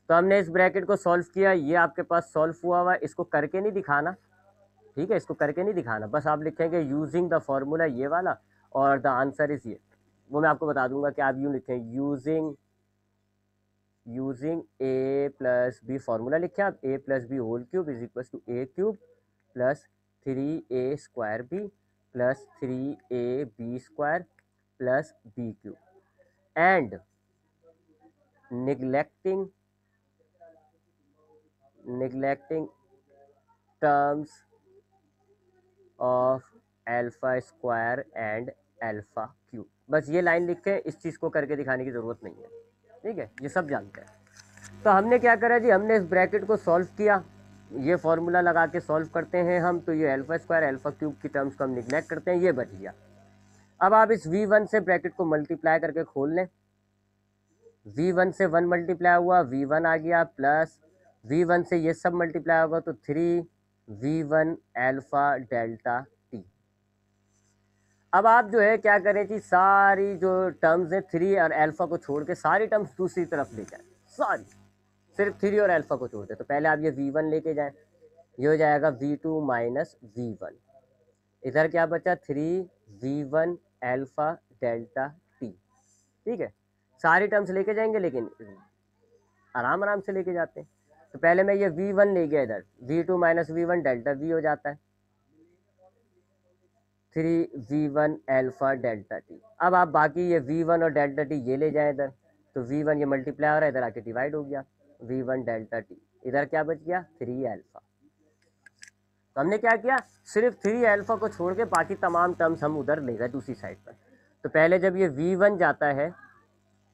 तो हमने इस ब्रैकेट को सॉल्व किया, ये आपके पास सॉल्व हुआ, इसको करके नहीं दिखाना। ठीक है, इसको करके नहीं दिखाना, बस आप लिखेंगे यूजिंग द फॉर्मूला ये वाला, और द आंसर इज ये। वो मैं आपको बता दूंगा कि आप यूँ लिखें, using A plus B, formula लिखे आप, A plus B whole cube is equal to A cube plus 3a square B plus 3ab square plus B cube, and neglecting terms of alpha square and alpha cube. बस ये लाइन लिख के इस चीज़ को करके दिखाने की ज़रूरत नहीं है। ठीक है, ये सब जानते हैं। तो हमने क्या करा जी, हमने इस ब्रैकेट को सॉल्व किया, ये फॉर्मूला लगा के सॉल्व करते हैं हम, तो ये अल्फा स्क्वायर अल्फा क्यूब की टर्म्स को हम निगलेक्ट करते हैं, ये बच गया। अब आप इस V1 से ब्रैकेट को मल्टीप्लाई करके खोल लें, V1 से 1 मल्टीप्लाई हुआ, V1 आ गया, प्लस V1 से ये सब मल्टीप्लाई होगा तो 3V1 अल्फा डेल्टा टी। अब आप जो है क्या करें कि सारी जो टर्म्स हैं 3 और अल्फा को छोड़ के सारी टर्म्स दूसरी तरफ ले जाए, सारी, सिर्फ 3 और अल्फा को छोड़ दे। तो पहले आप ये V1 लेके जाएं, ये हो जाएगा V2 माइनस V1, इधर क्या बचा 3V1 अल्फा डेल्टा टी। ठीक है, सारी टर्म्स लेके जाएंगे, लेकिन आराम आराम से लेके जाते हैं। तो पहले मैं ये V1 ले गया, इधर V2 minus V1 delta V हो जाता है, 3V1 अल्फा डेल्टा टी। अब आप बाकी ये V1 और डेल्टा टी ये ले जाएं इधर, तो V1 ये मल्टीप्लाई हो रहा है, इधर आके डिवाइड हो गया, V1 डेल्टा टी, इधर क्या बच गया 3 अल्फा। तो हमने क्या किया, सिर्फ 3 अल्फा को छोड़ के बाकी तमाम टर्म्स हम उधर ले गए दूसरी साइड पर। तो पहले जब ये V1 जाता है,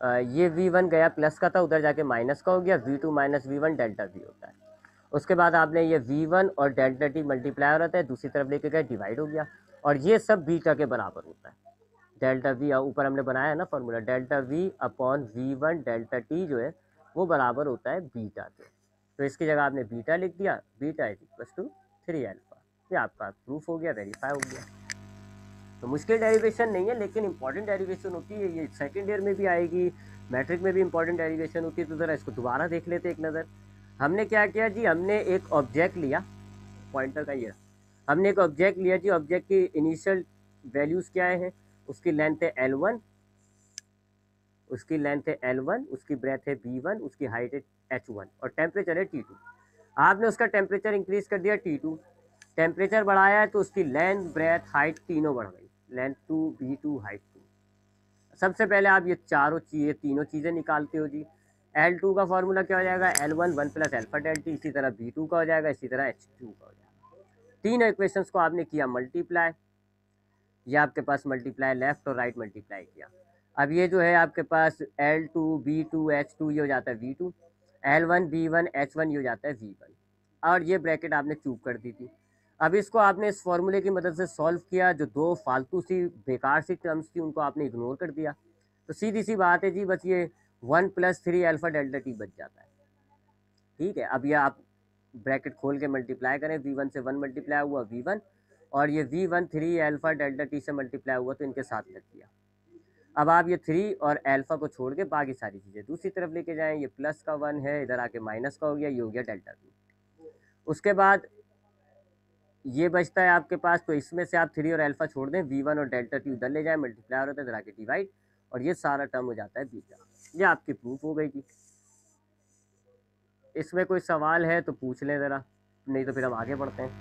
ये V1 गया प्लस का था, उधर जाके माइनस का हो गया, V2 minus V1 delta V होता है। उसके बाद आपने ये V1 और डेल्टा टी मल्टीप्लाई हो रहा था, दूसरी तरफ लेके गए, डिवाइड हो गया, और ये सब बीटा के बराबर होता है। डेल्टा V ऊपर हमने बनाया है ना formula, delta V upon V1 delta T जो है वो बराबर होता है बीटा के। तो इसकी जगह आपने बीटा लिख दिया, beta is equal to 3 alpha. ये आपका प्रूफ हो गया, वेरीफाई हो गया। तो मुश्किल डेरिवेशन नहीं है, लेकिन इंपॉर्टेंट डेरिवेशन होती है, ये सेकंड ईयर में भी आएगी, मैट्रिक में भी इंपॉर्टेंट डेरिवेशन होती है। तो ज़रा इसको दोबारा देख लेते एक नज़र। हमने क्या किया जी, हमने एक ऑब्जेक्ट लिया, पॉइंटर का ये, हमने एक ऑब्जेक्ट लिया जी, ऑब्जेक्ट की इनिशियल वैल्यूज़ क्या है, उसकी लेंथ है L1, उसकी ब्रेथ है B1, उसकी हाइट है H1 और टेम्परेचर है T2। आपने उसका टेम्परेचर इंक्रीज कर दिया T2, टेम्परेचर बढ़ाया है तो उसकी लेंथ ब्रेथ हाइट तीनों बढ़ गई, लेंथ 2 B2 हाइट 2। सबसे पहले आप ये तीनों चीज़ें निकालते हो जी। L2 का फॉर्मूला क्या हो जाएगा, L1 1 प्लस अल्फा डेल्टा, इसी तरह B2 का हो जाएगा, इसी तरह H2 का हो जाएगा। तीन इक्वेशंस को आपने किया मल्टीप्लाई, ये आपके पास मल्टीप्लाई लेफ्ट और राइट मल्टीप्लाई किया। अब ये जो है आपके पास L2 B2 H2 ये हो जाता है V2, L1 B1 H1 ये हो जाता है V1, और ये ब्रैकेट आपने क्यूब कर दी थी। अब इसको आपने इस फॉर्मूले की मदद से सॉल्व किया, जो दो फालतू सी बेकार सी टर्म्स थी उनको आपने इग्नोर कर दिया। तो सीधी सी बात है जी, बस ये 1 प्लस 3 अल्फा डेल्टा टी बच जाता है। ठीक है, अब ये आप ब्रैकेट खोल के मल्टीप्लाई करें, V1 से 1 मल्टीप्लाई हुआ V1, और ये V1 3 अल्फा डेल्टा टी से मल्टीप्लाई हुआ तो इनके साथ लग गया। अब आप ये 3 और अल्फा को छोड़ के बाकी सारी चीज़ें दूसरी तरफ लेके जाएं, ये प्लस का 1 है, इधर आके माइनस का हो गया, ये हो गया डेल्टा टी। उसके बाद ये बचता है आपके पास, तो इसमें से आप 3 और अल्फा छोड़ दें, V1 और डेल्टा टी उधर ले जाएं, मल्टीप्लाई हो रहा है, इधर आके डिवाइड, और ये सारा टर्म हो जाता है बीटा। ये आपकी प्रूफ हो गई थी। इसमें कोई सवाल है तो पूछ लें ज़रा, नहीं तो फिर हम आगे बढ़ते हैं।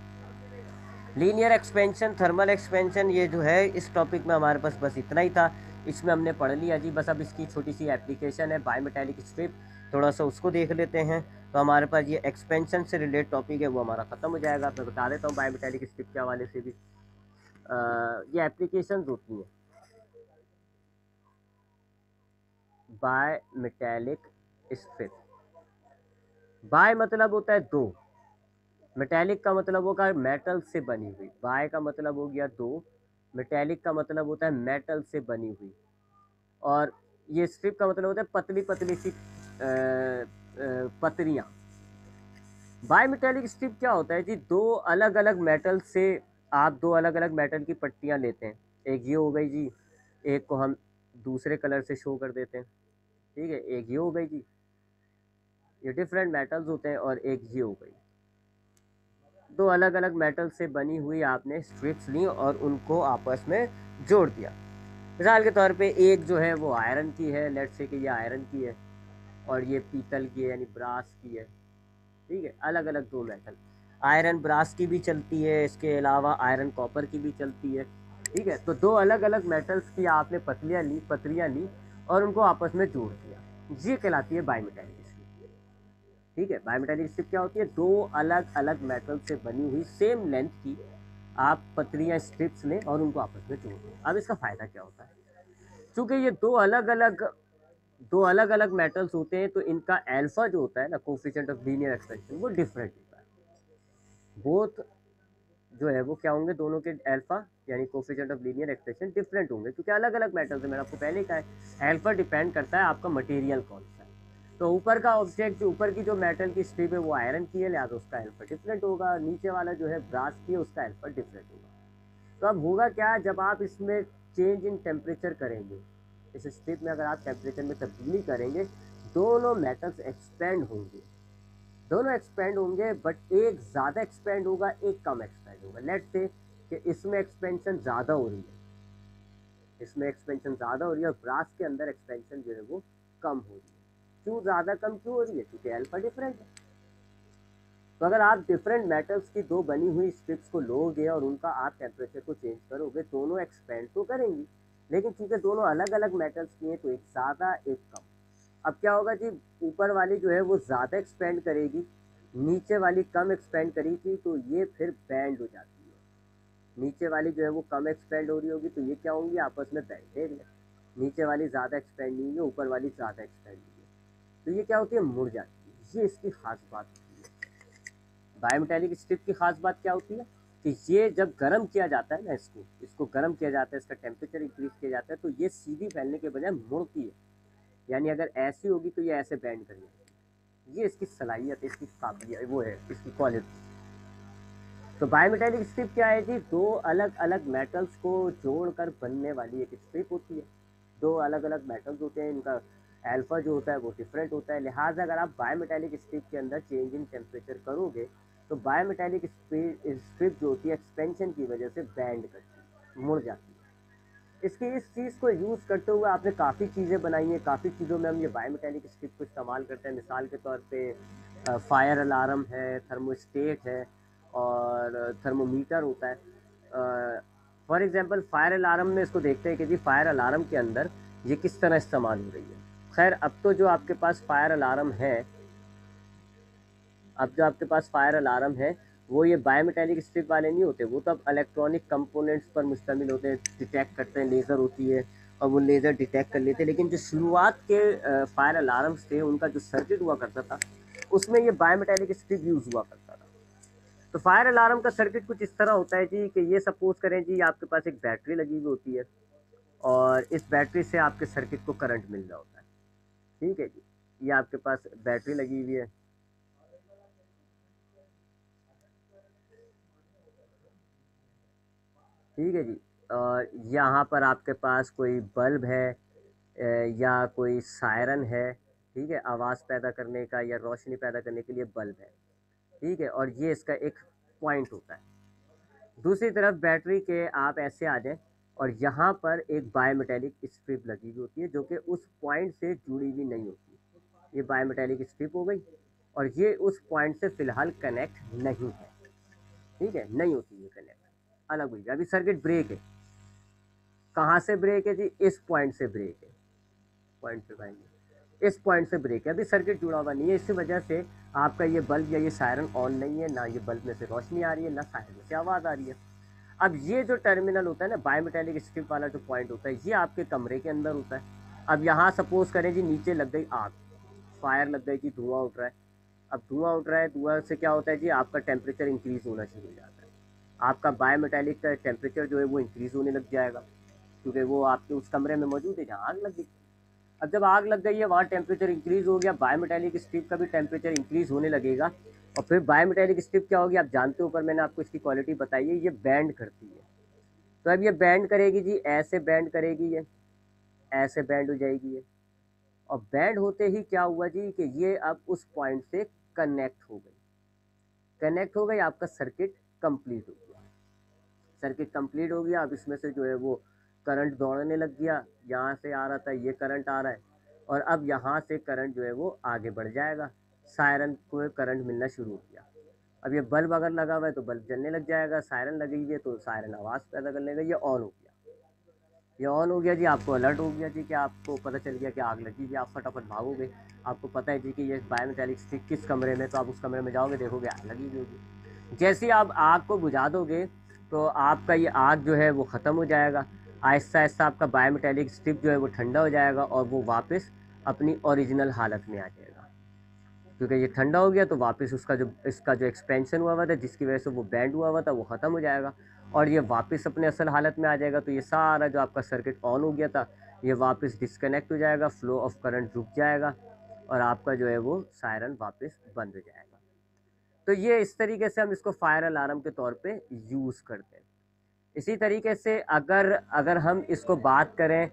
लीनियर एक्सपेंशन, थर्मल एक्सपेंशन, ये जो है इस टॉपिक में हमारे पास बस इतना ही था। इसमें हमने पढ़ लिया जी। बस अब इसकी छोटी सी एप्लीकेशन है बायमेटालिक स्ट्रिप, थोड़ा सा उसको देख लेते हैं। तो हमारे पास ये एक्सपेंशन से रिलेटेड टॉपिक है वो हमारा ख़त्म हो जाएगा। मैं बता देता हूँ बायमेटालिक स्ट्रिप के हवाले से भी। ये एप्लीकेशन होती हैं बायमेटालिक स्ट्रिप। बाय मतलब होता है दो, मेटेलिक का मतलब होगा मेटल से बनी हुई, बाय का मतलब हो गया दो, मेटेलिक का मतलब होता है मेटल से बनी हुई, और ये स्ट्रिप का मतलब होता है पतली पतली सी पतरियाँ। बाय मेटेलिक स्ट्रिप क्या होता है जी, दो अलग अलग मेटल से आप दो अलग अलग मेटल की पट्टियाँ लेते हैं। एक ये हो गई जी, एक को हम दूसरे कलर से शो कर देते हैं, ठीक है। एक ये हो गई जी, ये डिफरेंट मेटल्स होते हैं, और एक ये हो गई। दो अलग अलग मेटल से बनी हुई आपने स्ट्रिप्स ली और उनको आपस में जोड़ दिया। मिसाल के तौर पे एक जो है वो आयरन की है, लेट्स से कि ये आयरन की है, और ये पीतल की है यानी ब्रास की है, ठीक है। अलग अलग दो मेटल, आयरन ब्रास की भी चलती है, इसके अलावा आयरन कॉपर की भी चलती है, ठीक है। तो दो अलग अलग मेटल्स की आपने पतरियाँ ली और उनको आपस में जोड़ दिया, ये कहलाती है बायमेटालिक स्ट्रिप, ठीक है। बायमेटालिक स्ट्रिप क्या होती है, दो अलग अलग मेटल से बनी हुई सेम लेंथ की आप पतरियाँ स्ट्रिप्स लें और उनको आपस में जोड़ दें। अब इसका फ़ायदा क्या होता है, चूँकि ये दो अलग अलग मेटल्स होते हैं तो इनका एल्फा जो होता है ना, कोफिशिएंट ऑफ लीनियर एक्सपेंशन, वो डिफरेंट होता है। बोथ जो है वो क्या होंगे, दोनों के अल्फा यानी coefficient of linear expansion different होंगे, क्योंकि अलग अलग मेटल्स है। मैंने आपको पहले कहा है अल्फा डिपेंड करता है आपका मटेरियल कौन सा है। तो ऊपर का ऑब्जेक्ट, जो ऊपर की जो मेटल की स्ट्रिप है वो आयरन की है, लिहाजा उसका अल्फा डिफरेंट होगा। नीचे वाला जो है ब्रास की है, उसका अल्फा डिफरेंट होगा। तो अब होगा क्या, जब आप इसमें चेंज इन टेम्परेचर करेंगे, इस स्ट्रिप में अगर आप टेम्परेचर में तब्दीली करेंगे, दोनों मेटल्स एक्सपेंड होंगे, दोनों एक्सपेंड होंगे, बट एक ज़्यादा एक्सपेंड होगा, एक कम एक्सपेंड होगा। लेट्स से कि इसमें एक्सपेंशन ज़्यादा हो रही है, इसमें एक्सपेंशन ज़्यादा हो रही है, और ब्रास के अंदर एक्सपेंशन जो है वो कम हो रही है। क्यों ज़्यादा कम क्यों हो रही है, क्योंकि अल्फा डिफरेंट है। तो अगर आप डिफरेंट मेटल्स की दो बनी हुई स्ट्रिप्स को लोगे और उनका आप टेम्परेचर को चेंज करोगे, दोनों एक्सपेंड तो करेंगी, लेकिन चूंकि दोनों अलग अलग मेटल्स की हैं तो एक ज़्यादा एक कम। अब क्या होगा जी, ऊपर वाली जो है वो ज़्यादा एक्सपेंड करेगी, नीचे वाली कम एक्सपेंड करेगी, तो ये फिर बैंड हो जाती है। नीचे वाली जो है वो कम एक्सपेंड हो रही होगी, तो ये क्या होंगी, आपस में बैंडेड है। नीचे वाली ज़्यादा एक्सपेंड नहीं है, ऊपर वाली ज़्यादा एक्सपेंड नहीं है, तो ये क्या होती है, मुड़ जाती है। ये इसकी खास बात होती है। बायोमेटालिक स्ट्रिप की खास बात क्या होती है कि ये जब गर्म किया जाता है ना, इसको गर्म किया जाता है, इसका टेम्परेचर इंक्रीज किया जाता है, तो ये सीधी फैलने के बजाय मुड़ती है। यानी अगर ऐसी होगी तो ये ऐसे बैंड करेगी। ये इसकी सलाहियत, इसकी काबिलियत वो है, इसकी क्वालिटी। तो बायोमेटालिक स्ट्रिप क्या है जी, दो अलग अलग मेटल्स को जोड़कर बनने वाली एक स्ट्रिप होती है। दो अलग अलग मेटल्स होते हैं, इनका अल्फा जो होता है वो डिफरेंट होता है, लिहाजा अगर आप बायोमेटालिक स्ट्रिप के अंदर चेंज इन टेम्परेचर करोगे तो बायोमेटालिक स्ट्रिप जो होती है एक्सपेंशन की वजह से बैंड करती है, मुड़ जाती है। इसकी इस चीज़ को यूज़ करते हुए आपने काफ़ी चीज़ें बनाई हैं, काफ़ी चीज़ों में हम ये बायोमेटालिक स्ट्रिप को इस्तेमाल करते हैं। मिसाल के तौर पे फायर अलार्म है, थर्मोस्टेट है, और थर्मोमीटर होता है। फॉर एग्जांपल फायर अलार्म में इसको देखते हैं कि जी फायर अलार्म के अंदर ये किस तरह इस्तेमाल हो रही है। खैर अब तो जो आपके पास फायर अलार्म है, अब जो आपके पास फायर अलार्म है वो ये बायोमेटालिक स्ट्रिप वाले नहीं होते, वो तो अब इलेक्ट्रॉनिक कंपोनेंट्स पर मुश्तमिल होते हैं, डिटेक्ट करते हैं, लेज़र होती है और वो लेज़र डिटेक्ट कर लेते हैं। लेकिन जो शुरुआत के फायर अलार्म्स थे उनका जो सर्किट हुआ करता था उसमें ये बायोमेटालिक स्ट्रिप यूज़ हुआ करता था। तो फायर अलार्म का सर्किट कुछ इस तरह होता है जी कि ये सपोज करें जी आपके पास एक बैटरी लगी हुई होती है और इस बैटरी से आपके सर्किट को करंट मिल रहा होता है, ठीक है जी। ये आपके पास बैटरी लगी हुई है, ठीक है जी। और यहाँ पर आपके पास कोई बल्ब है या कोई सायरन है, ठीक है, आवाज़ पैदा करने का या रोशनी पैदा करने के लिए बल्ब है, ठीक है, और ये इसका एक पॉइंट होता है। दूसरी तरफ बैटरी के आप ऐसे आ जाएं और यहाँ पर एक बायोमेटालिक स्ट्रिप लगी हुई होती है जो कि उस पॉइंट से जुड़ी हुई नहीं होती। ये बायोमेटालिक स्ट्रिप हो गई और ये उस पॉइंट से फ़िलहाल कनेक्ट नहीं है, ठीक है, नहीं होती ये कनेक्ट, अलग हुई, अभी सर्किट ब्रेक है, कहाँ से ब्रेक है जी, इस पॉइंट से ब्रेक है, पॉइंट पे पाएंगे, इस पॉइंट से ब्रेक है, अभी सर्किट जुड़ा हुआ नहीं है, इसी वजह से आपका ये बल्ब या ये सायरन ऑन नहीं है, ना ये बल्ब में से रोशनी आ रही है, ना सायरन में से आवाज़ आ रही है। अब ये जो टर्मिनल होता है ना, बायोमेटेलिक स्ट्रिप वाला जो पॉइंट होता है, ये आपके कमरे के अंदर होता है। अब यहाँ सपोज करें जी नीचे लग गई आग, फायर लग गई जी, धुआं उठ रहा है। अब धुआं उठ रहा है, धुआं से क्या होता है जी, आपका टेम्परेचर इंक्रीज होना शुरू हो जाता है, आपका बायोमेटेलिक का टेम्परेचर जो है वो इंक्रीज होने लग जाएगा, क्योंकि वो आपके उस कमरे में मौजूद है जहाँ आग लग गई। अब जब आग लग गई है, वहाँ टेम्परेचर इंक्रीज हो गया, बायोमेटेलिक स्ट्रिप का भी टेम्परेचर इंक्रीज होने लगेगा, और फिर बायोमेटेलिक स्ट्रिप क्या होगी आप जानते हो, ऊपर मैंने आपको इसकी क्वालिटी बताई है, ये बैंड करती है। तो अब ये बैंड करेगी जी, ऐसे बैंड करेगी, ये ऐसे बैंड हो जाएगी ये, और बैंड होते ही क्या हुआ जी कि ये अब उस पॉइंट से कनेक्ट हो गई, कनेक्ट हो गई, आपका सर्किट कंप्लीट हो गया, सर्किट कंप्लीट हो गया। अब इसमें से जो है वो करंट दौड़ने लग गया, यहाँ से आ रहा था ये करंट आ रहा है, और अब यहाँ से करंट जो है वो आगे बढ़ जाएगा, सायरन को करंट मिलना शुरू हो गया। अब ये बल्ब अगर लगा हुआ है तो बल्ब जलने लग जाएगा, सायरन लगी हुई है तो सायरन आवाज़ पैदा करने लगा, ये ऑन हो गया, ये ऑन हो गया जी, आपको अलर्ट हो गया जी कि आपको पता चल गया कि आग लगी जी, आप फटाफट भागोगे, आपको पता है जी कि ये बायोमेटेलिक स्टिक किस कमरे में, तो आप उस कमरे में जाओगे, देखोगे आग लगी हुई होगी। जैसे ही आप आग को बुझा दोगे तो आपका ये आग जो है वो ख़त्म हो जाएगा, आहिस्ता आहिस्ता आपका बायोमेटेलिक स्टिक जो है वो ठंडा हो जाएगा, और वो वापस अपनी ओरिजिनल हालत में आ जाएगा, क्योंकि ये ठंडा हो गया तो वापस उसका जो इसका जो एक्सपेंशन हुआ था, जिसकी वजह से वो बैंड हुआ था, वो ख़त्म हो जाएगा, और ये वापस अपने असल हालत में आ जाएगा। तो ये सारा जो आपका सर्किट ऑन हो गया था, ये वापस डिस्कनेक्ट हो जाएगा, फ्लो ऑफ करंट रुक जाएगा, और आपका जो है वो सायरन वापस बंद हो जाएगा। तो ये इस तरीके से हम इसको फायर अलार्म के तौर पे यूज़ करते हैं। इसी तरीके से अगर अगर हम इसको बात करें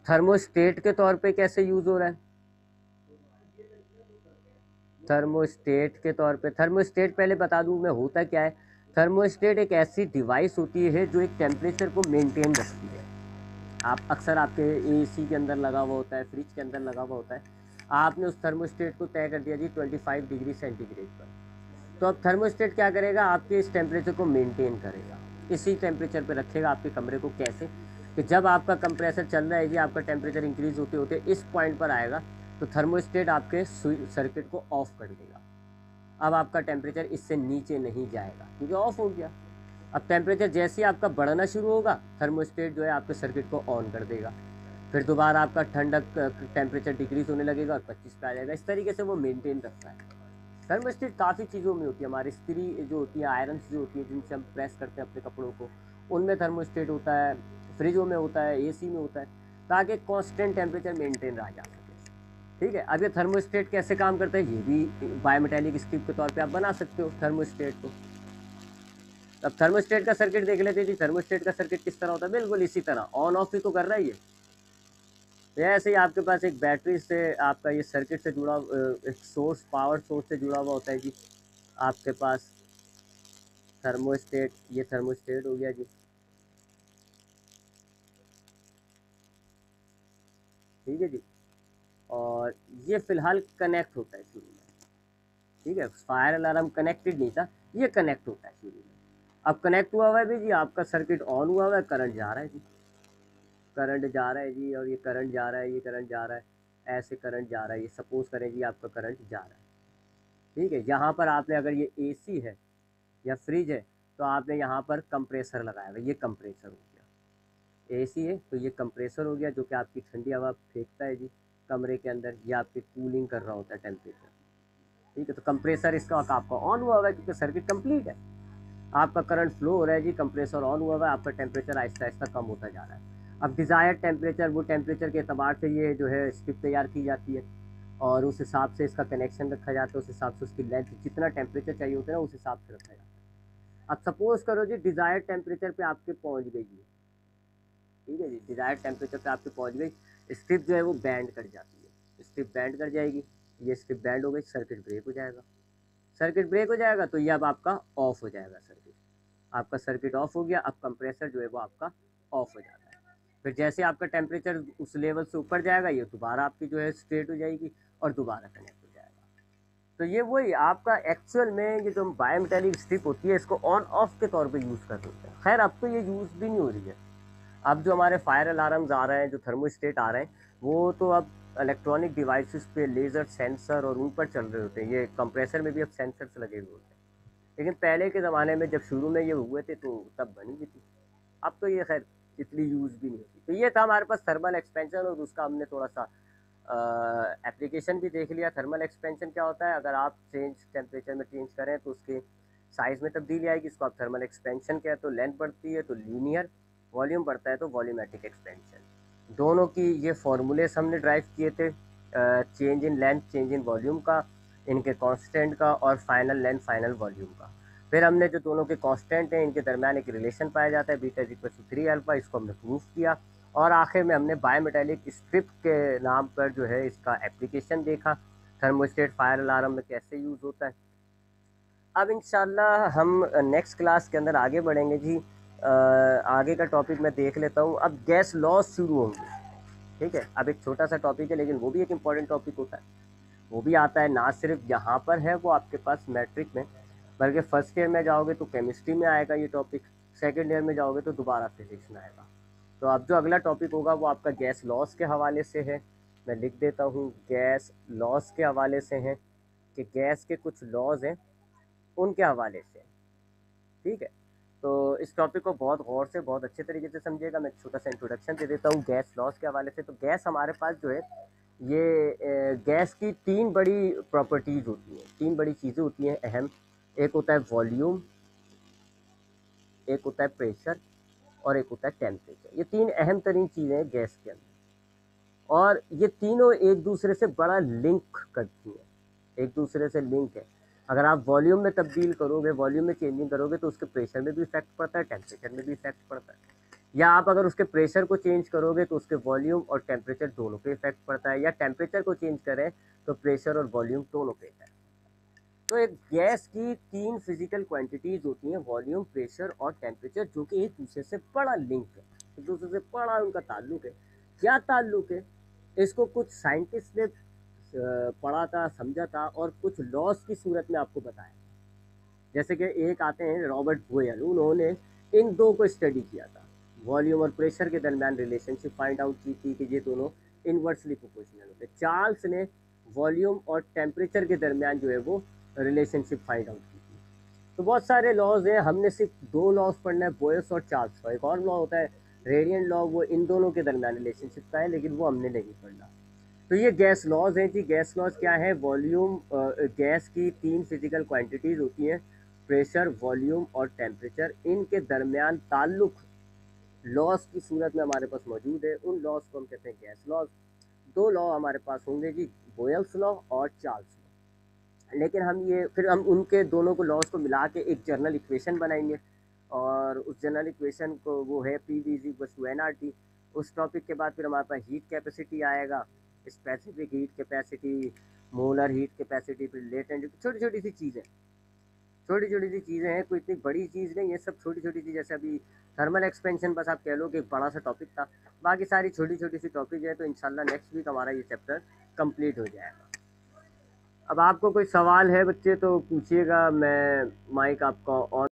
थर्मोस्टेट के तौर पे कैसे यूज़ हो रहा है, थर्मोस्टेट के तौर पे, थर्मोस्टेट पहले बता दूं मैं होता क्या है। थर्मोस्टेट एक ऐसी डिवाइस होती है जो एक टेम्परेचर को मेंटेन रखती है। आप अक्सर आपके एसी के अंदर लगा हुआ होता है, फ्रिज के अंदर लगा हुआ होता है, आपने उस थर्मोस्टेट को तय कर दिया जी 25 डिग्री सेंटीग्रेड पर, तो अब थर्मोस्टेट क्या करेगा, आपके इस टेम्परेचर को मेंटेन करेगा, इसी टेम्परेचर पर रखेगा आपके कमरे को। कैसे कि जब आपका कंप्रेसर चल रहा है जी, आपका टेम्परेचर इंक्रीज होते होते इस पॉइंट पर आएगा, तो थर्मोस्टेट आपके सर्किट को ऑफ कर देगा। अब आपका टेम्परेचर इससे नीचे नहीं जाएगा क्योंकि ऑफ हो गया। अब टेम्परेचर जैसे ही आपका बढ़ना शुरू होगा, थर्मोस्टेट जो है आपके सर्किट को ऑन कर देगा, फिर दोबारा आपका ठंडक टेम्परेचर डिक्रीज होने लगेगा और 25 पे आ जाएगा। इस तरीके से वो मेंटेन रखता है। थर्मोस्टेट काफ़ी चीज़ों में होती है, हमारी इस्त्री जो होती है, आयरन्स जो होती है जिनसे हम प्रेस करते हैं अपने कपड़ों को, उनमें थर्मोस्टेट होता है, फ्रिजों में होता है, एसी में होता है, ताकि कांस्टेंट टेम्परेचर मेंटेन रहा जा सके। ठीक है, अब ये थर्मोस्टेट कैसे काम करता है, ये भी बायोमेटेलिक स्ट्रिप के तौर पे आप बना सकते हो थर्मोस्टेट को। अब थर्मोस्टेट का सर्किट देख लेते हैं जी, थर्मोस्टेट का सर्किट किस तरह होता है, बिल्कुल इसी तरह ऑन ऑफ ही तो कर रहा है ये। ऐसे ही आपके पास एक बैटरी से आपका ये सर्किट से जुड़ा एक सोर्स, पावर सोर्स से जुड़ा हुआ होता है जी आपके पास थर्मोस्टेट, ये थर्मोस्टेट हो गया जी। ठीक है जी, और ये फिलहाल कनेक्ट होता है शुरू में। ठीक है, फायर अलार्म कनेक्टेड नहीं था, ये कनेक्ट होता है शुरू में। अब कनेक्ट हुआ हुआ है भी जी, आपका सर्किट ऑन हुआ हुआ है, करंट जा रहा है जी, करंट जा रहा है जी, और ये करंट जा रहा है, ये करंट जा रहा है, ऐसे करंट जा रहा है, ये सपोज करें जी आपका करंट जा रहा है। ठीक है, यहाँ पर आपने अगर ये एसी है या फ्रिज है तो आपने यहाँ पर कंप्रेसर लगाया हुआ, ये कंप्रेसर हो गया। एसी है तो ये कंप्रेसर हो गया, जो कि आपकी ठंडी हवा फेंकता है जी कमरे के अंदर, ये आपकी कूलिंग कर रहा होता है टेम्परेचर। ठीक है, तो कंप्रेसर इसका आपका ऑन हुआ हुआ है क्योंकि सर्किट कंप्लीट है, आपका करंट फ्लो हो रहा है जी, कंप्रेसर ऑन हुआ हुआ है, आपका टेम्परेचर आहिस्ता आहिस्ता कम होता जा रहा है। अब डिज़ायर्ड टेम्परेचर, वो टेम्परेचर के अतबार से ये जो है स्ट्रिप तैयार की जाती है, और उस हिसाब से इसका कनेक्शन रखा जाता है, उस हिसाब से उसकी लेंथ, जितना टेम्परेचर चाहिए होता है ना उस हिसाब से रखा जाता है। अब सपोज करो जी डिज़ायर्ड टेम्परेचर पे आपके पहुंच गई जी, ठीक है जी, डिज़ायर्ड टेम्परेचर पे आपके पहुंच गई, स्ट्रिप जो है वो बैंड कर जाती है, स्ट्रिप बैंड कर जाएगी, ये स्ट्रिप बैंड हो गई, सर्किट ब्रेक हो जाएगा। सर्किट ब्रेक हो जाएगा तो ये अब आपका ऑफ हो जाएगा सर्किट, आपका सर्किट ऑफ हो गया। अब कंप्रेसर जो है वो आपका ऑफ हो जाता है। फिर जैसे आपका टेम्परेचर उस लेवल से ऊपर जाएगा, ये दोबारा आपकी जो है स्ट्रेट हो जाएगी और दोबारा कनेक्ट हो जाएगा। तो ये वही आपका एक्चुअल में ये जो बायोमेटेलिक स्ट्रिप होती है, इसको ऑन ऑफ के तौर पे यूज़ कर सकते हैं। खैर अब तो ये यूज़ भी नहीं हो रही है, अब जो हमारे फायर अलार्म्स आ रहे हैं, जो थर्मोस्टेट आ रहे हैं, वो तो अब इलेक्ट्रॉनिक डिवाइसेस पे लेज़र सेंसर और उन पर चल रहे होते हैं। ये कंप्रेसर में भी अब सेंसर्स लगे हुए होते हैं। लेकिन पहले के ज़माने में जब शुरू में ये हुए थे तो तब बनी भी थी। अब तो ये खैर इतनी यूज़ भी नहीं होती। तो ये था हमारे पास थर्मल एक्सपेंशन, और उसका हमने थोड़ा सा एप्लीकेशन भी देख लिया। थर्मल एक्सपेंशन क्या होता है, अगर आप चेंज टेम्परेचर में चेंज करें तो उसके साइज़ में तब्दीली आएगी, इसको आप थर्मल एक्सपेंशन क्या है। तो लेंथ बढ़ती है तो लीनियर, वॉल्यूम बढ़ता है तो वॉल्यूमेट्रिक एक्सपेंशन। दोनों की ये फार्मूलेस हमने ड्राइव किए थे, change in length, change in volume का, इनके कांस्टेंट का, और फाइनल लेंथ फाइनल वॉल्यूम का। फिर हमने जो दोनों के कांस्टेंट हैं इनके दरमियान एक रिलेशन पाया जाता है, बीटा इक्वल टू 3 अल्फा, इसको हमने प्रूफ किया। और आखिर में हमने बायोमेटालिक स्ट्रिप के नाम पर जो है इसका एप्लीकेशन देखा, थर्मोस्टेट फायर अलार्म में कैसे यूज़ होता है। अब इंशाल्लाह हम नेक्स्ट क्लास के अंदर आगे बढ़ेंगे जी। आगे का टॉपिक मैं देख लेता हूँ। अब गैस लॉस शुरू होंगे, ठीक है। अब एक छोटा सा टॉपिक है, लेकिन वो भी एक इम्पॉर्टेंट टॉपिक होता है। वो भी आता है, ना सिर्फ यहाँ पर है वो आपके पास मैट्रिक में, बल्कि फर्स्ट ईयर में जाओगे तो केमिस्ट्री में आएगा ये टॉपिक, सेकेंड ईयर में जाओगे तो दोबारा फिजिक्स में आएगा। तो अब जो अगला टॉपिक होगा वो आपका गैस लॉस के हवाले से है। मैं लिख देता हूँ, गैस लॉस के हवाले से हैं, कि गैस के कुछ लॉज हैं उनके हवाले से, ठीक है। तो इस टॉपिक को बहुत गौर से, बहुत अच्छे तरीके से समझिएगा। मैं छोटा सा इंट्रोडक्शन दे देता हूँ गैस लॉस के हवाले से। तो गैस हमारे पास जो है, ये गैस की तीन बड़ी प्रॉपर्टीज़ होती हैं, तीन बड़ी चीज़ें होती हैं अहम। एक होता है वॉल्यूम, एक होता है प्रेशर, और एक होता है टेम्परेचर। ये तीन अहम तरीन चीज़ें हैं गैस के अंदर, और ये तीनों एक दूसरे से बड़ा लिंक करती हैं, एक दूसरे से लिंक है। अगर आप वॉल्यूम में तब्दील करोगे, वॉल्यूम में चेंजिंग करोगे, तो उसके प्रेशर में भी इफेक्ट पड़ता है, टेम्परेचर में भी इफेक्ट पड़ता है। या आप अगर उसके प्रेशर को चेंज करोगे तो उसके वॉल्यूम और टेम्परेचर दोनों पे इफेक्ट पड़ता है, या टेम्परेचर को चेंज करें तो प्रेशर और वॉल्यूम दोनों पे इफेक्ट। तो एक गैस की तीन फिजिकल क्वांटिटीज़ होती हैं, वॉल्यूम, प्रेशर और टेम्परेचर, जो कि एक दूसरे से बड़ा लिंक है, एक दूसरे से बड़ा उनका ताल्लुक है। क्या ताल्लुक है, इसको कुछ साइंटिस्ट ने पढ़ा था, समझा था, और कुछ लॉस की सूरत में आपको बताया। जैसे कि एक आते हैं रॉबर्ट बोयल, उन्होंने इन दो को स्टडी किया था, वॉल्यूम और प्रेशर के दरमियान रिलेशनशिप फाइंड आउट की थी कि ये दोनों इन्वर्सली प्रोपोर्शनल होते हैं। चार्ल्स ने वॉल्यूम और टेम्परेचर के दरमियान जो है वो रिलेशनशिप फाइंड आउट की थी। तो बहुत सारे लॉज हैं, हमने सिर्फ दो लॉज पढ़ना है, बोयस और चार्ल्स का। एक और लॉ होता है रेडियंट लॉ, वो इन दोनों के दरमियान रिलेशनशिप का है, लेकिन वो हमने नहीं पढ़ना। तो ये गैस लॉज हैं जी। गैस लॉज क्या है, वॉल्यूम, गैस की तीन फिजिकल क्वांटिटीज़ होती हैं, प्रेशर, वॉल्यूम और टेम्परेचर, इनके दरमियान ताल्लुक लॉस की सूरत में हमारे पास मौजूद है। उन लॉस को हम कहते हैं गैस लॉज। दो लॉ हमारे पास होंगे जी, बोयल्स लॉ और चार्ल्स लॉ। लेकिन हम ये फिर हम उनके दोनों को लॉस को मिला के एक जर्नल इक्वेशन बनाएंगे, और उस जर्नल इक्वेशन को वो है P V is equal to N R T. उस टॉपिक के बाद फिर हमारे पास हीट कैपेसिटी आएगा, specific heat capacity, molar heat capacity, फिर लेटेंट, छोटी छोटी सी चीज़ें, छोटी छोटी सी चीज़ें हैं, कोई इतनी बड़ी चीज़ नहीं, ये सब छोटी छोटी चीज़। जैसे अभी थर्मल एक्सपेंशन बस आप कह लो कि एक बड़ा सा टॉपिक था, बाकी सारी छोटी छोटी सी टॉपिक है। तो इंशाल्लाह नेक्स्ट वीक हमारा ये चैप्टर कंप्लीट हो जाएगा। अब आपको कोई सवाल है बच्चे तो पूछिएगा, मैं माइक आपका ऑन